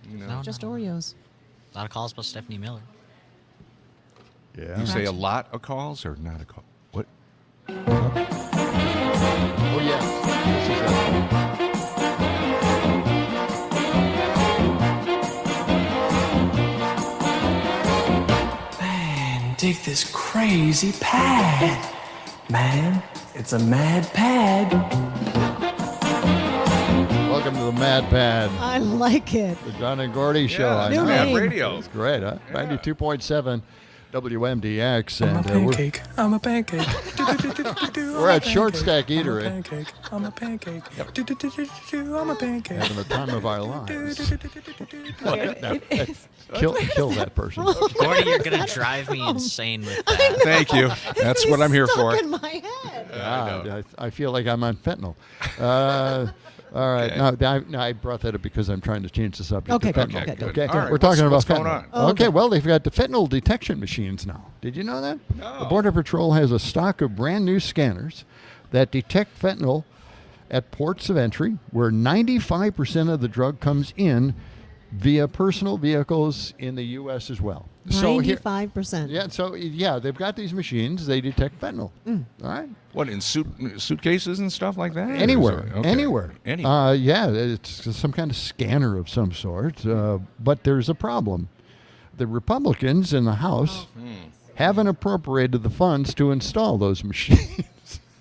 No, Just Oreos. A lot of calls about Stephanie Miller. Yeah. You say a lot of calls or not a call? What? Oh, yeah. Man, dig this crazy pad. Man, it's a mad pad. Welcome to the Mad Pad. I like it. The John and Gordy Show. Yeah, I new know. name. Radio. It's great, huh? Yeah. 92.7 WMDX. I'm a And pancake. I'm a pancake. we're at Short Stack Eatery. Pancake. I'm a pancake. I'm a pancake. Having the time of our lives. It- Kill that person. Gordy, you're going to drive me insane with that. Thank you. That's what I'm here for. Stuck in my head. God, I feel like I'm on fentanyl. All right. Okay. No, I brought that up because I'm trying to change the subject. Okay, to good, fentanyl. good, good. Good. All right, We're talking what's about going fentanyl. on? Okay, well, they've got the fentanyl detection machines now. Did you know that? No. The Border Patrol has a stock of brand new scanners that detect fentanyl at ports of entry where 95% of the drug comes in via personal vehicles in the U.S. as well. So here, 95%. they've got these machines. They detect fentanyl. All right. What, in suitcases and stuff like that? Anywhere. Okay. Anywhere. Yeah, it's some kind of scanner of some sort. But there's a problem. The Republicans in the House haven't appropriated the funds to install those machines.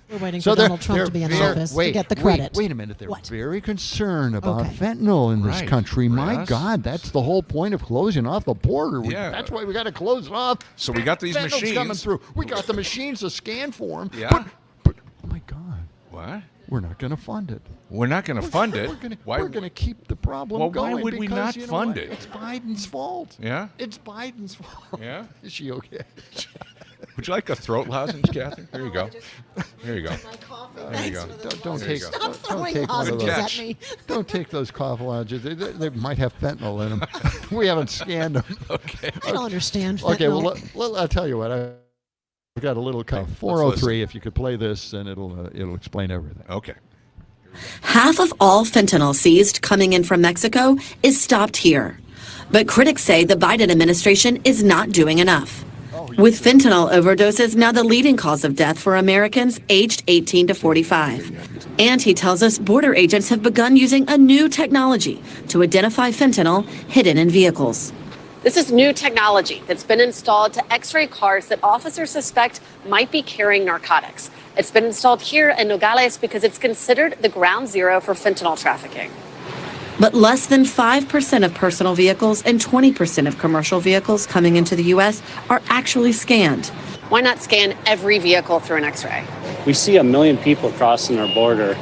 We're waiting for Donald Trump to be in office to get the credit. Wait a minute. They're What? very concerned about Okay. fentanyl in this Right. country. My Yes. God, that's the whole point of closing off the border. Yeah. That's why we got to close it off. So we got these Fentanyl's machines. coming through. We got the machines to scan for them. Yeah. But oh my God, What? we're not going to fund it. We're not going to fund it. We're going to keep the problem Well, going. why would we because, not you know fund what? it? It's Biden's fault. Yeah? It's Biden's fault. Yeah? Is she okay? Would you like a throat lozenge, Catherine? There you go. There you go. There you go. Don't There you take. go. Stop Don't throwing take one of lozenges those. at me. Don't take those cough lozenges. They might have fentanyl in them. We haven't scanned them. Okay. I don't understand fentanyl. Okay. Well, I'll tell you what. I've got a little 403. If you could play this, and it'll explain everything. Okay. Half of all fentanyl seized coming in from Mexico is stopped here. But critics say the Biden administration is not doing enough. With fentanyl overdoses now the leading cause of death for Americans aged 18 to 45. And he tells us border agents have begun using a new technology to identify fentanyl hidden in vehicles. This is new technology that's been installed to X-ray cars that officers suspect might be carrying narcotics. It's been installed here in Nogales because it's considered the ground zero for fentanyl trafficking. But less than 5% of personal vehicles and 20% of commercial vehicles coming into the U.S. are actually scanned. Why not scan every vehicle through an X-ray? We see 1 million people crossing our border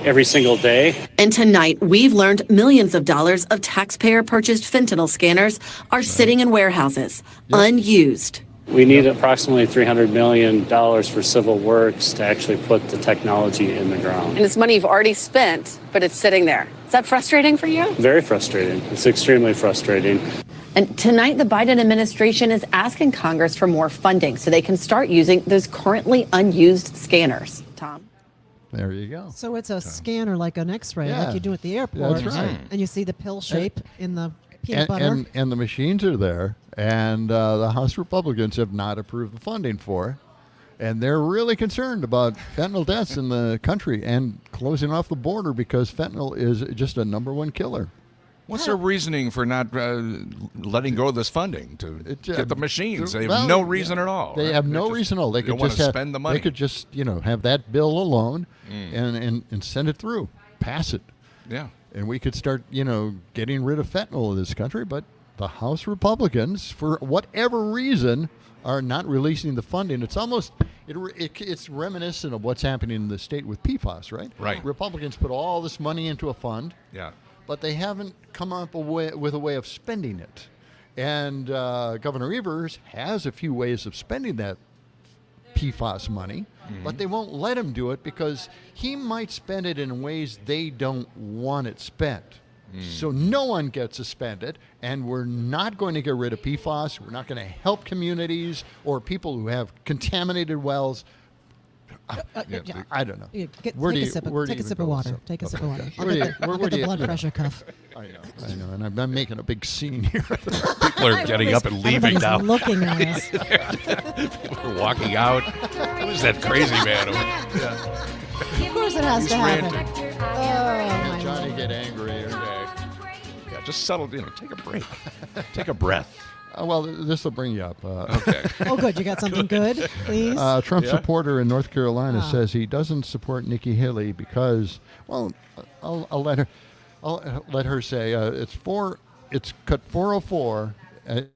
every single day. And tonight, we've learned millions of dollars of taxpayer-purchased fentanyl scanners are sitting in warehouses, unused. We need approximately $300 million for civil works to actually put the technology in the ground. And it's money you've already spent, but it's sitting there. Is that frustrating for you? Very frustrating. It's extremely frustrating. And tonight, the Biden administration is asking Congress for more funding so they can start using those currently unused scanners. Tom? There you go. So it's a scanner like an X-ray, Yeah. like you do at the airport. That's right. And you see the pill shape in the peanut butter. And the machines are there, and the House Republicans have not approved the funding for it. And they're really concerned about fentanyl deaths in the country and closing off the border because fentanyl is just a #1 killer. What's their reasoning for not letting go of this funding to get the machines? They have Well, no reason at all. They right? have no just- reason at all. They don't could want just to have, spend the money. They could just have that bill alone and send it through, pass it. Yeah. And we could start, getting rid of fentanyl in this country. But the House Republicans, for whatever reason, are not releasing the funding. It's almost, it's reminiscent of what's happening in the state with PFAS, right? Right. Republicans put all this money into a fund. Yeah. but they haven't come up with a way of spending it. And Governor Evers has a few ways of spending that PFAS money, but they won't let him do it because he might spend it in ways they don't want it spent. So no one gets to spend it, and we're not going to get rid of PFAS. We're not going to help communities or people who have contaminated wells. I don't know. Take a sip of water. Take a sip of water. I'll get the blood pressure cuff. I know, and I'm making a big scene here. People are getting up and leaving now. Looking at us. People are walking out. Who's that crazy man? Of course it has to happen. Yeah, Johnny get angry. Yeah, just settle. Take a break. Take a breath. Well, this will bring you up. Okay. Oh, good. You got something good, please? Trump supporter in North Carolina says he doesn't support Nikki Haley because, well, I'll let her say it's cut 404. I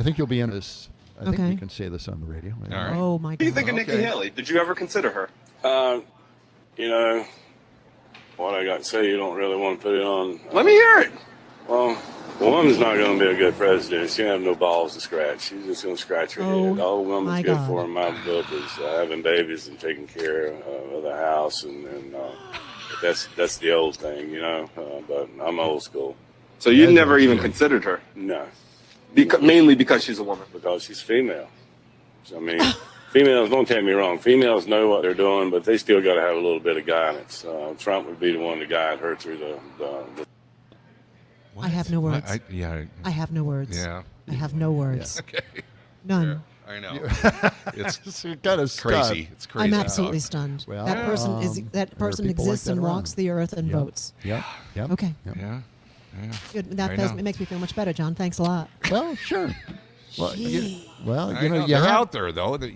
think you'll be in this. I think we can say this on the radio. All right. Oh my God. What do you think of Nikki Haley? Did you ever consider her? What I got to say, you don't really want to put it on. Let me hear it. Well, the woman's not going to be a good president. She don't have no balls to scratch. She's just going to scratch her head. All the woman's good for in my book is having babies and taking care of the house, and that's the old thing, but I'm old school. So you never even considered her? No. Mainly because she's a woman? Because she's female. So, I mean, females, don't take me wrong, females know what they're doing, but they still got to have a little bit of guidance. Trump would be the one to guide her through the I have no words. I have no words. Yeah. I have no words. Okay. None. Yeah, I know. It's kind of crazy. It's crazy. I'm absolutely stunned. Well, that person exists and walks the earth and votes. Yeah. Okay. Yeah. Good. It makes me feel much better, John. Thanks a lot. Well, sure. Well, they're out there though. They're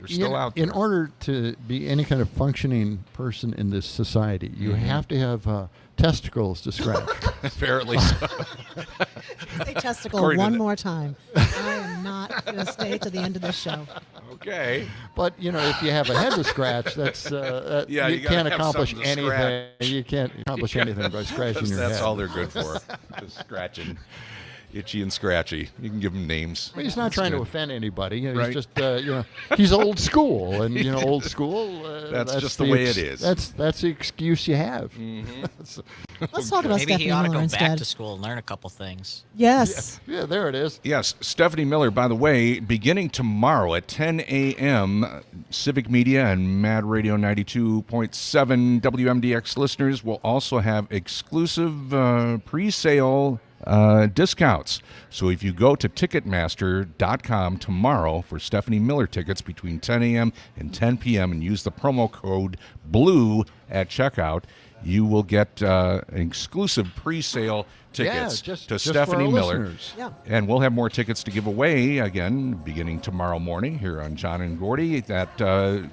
still out there. In order to be any kind of functioning person in this society, you have to have testicles to scratch. Apparently so. Say testicle one more time. I am not going to stay to the end of this show. Okay. But, if you have a head to scratch, that's you can't accomplish anything. You can't accomplish anything by scratching your head. That's all they're good for. Just scratching. Itchy and scratchy. You can give him names. Well, he's not trying to offend anybody. He's just, he's old school, and old school. That's just the way it is. That's the excuse you have. Let's talk about Maybe Stephanie he ought to Miller go instead. back to school and learn a couple things. Yes. Yeah, there it is. Yes, Stephanie Miller, by the way, beginning tomorrow at 10 a.m., Civic Media and Mad Radio 92.7 WMDX listeners will also have exclusive pre-sale discounts. So if you go to Ticketmaster.com tomorrow for Stephanie Miller tickets between 10 a.m. and 10 p.m. and use the promo code BLUE at checkout, you will get exclusive pre-sale tickets to Stephanie Miller. Yeah. And we'll have more tickets to give away again beginning tomorrow morning here on John and Gordy. That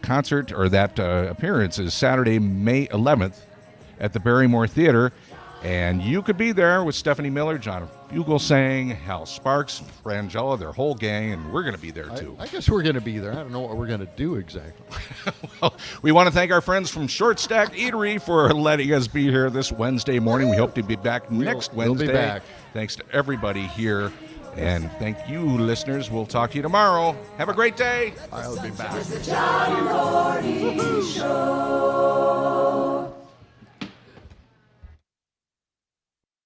concert or that appearance is Saturday, May 11th at the Barrymore Theater. And you could be there with Stephanie Miller, John Fugelsang, Hal Sparks, Frangella, their whole gang, and we're going to be there too. I guess we're going to be there. I don't know what we're going to do exactly. Well, we want to thank our friends from Short Stack Eatery for letting us be here this Wednesday morning. We hope to be back next Wednesday. We'll be back. Thanks to everybody here. And thank you, listeners. We'll talk to you tomorrow. Have a great day. I'll be back. It's the John and Gordy Show.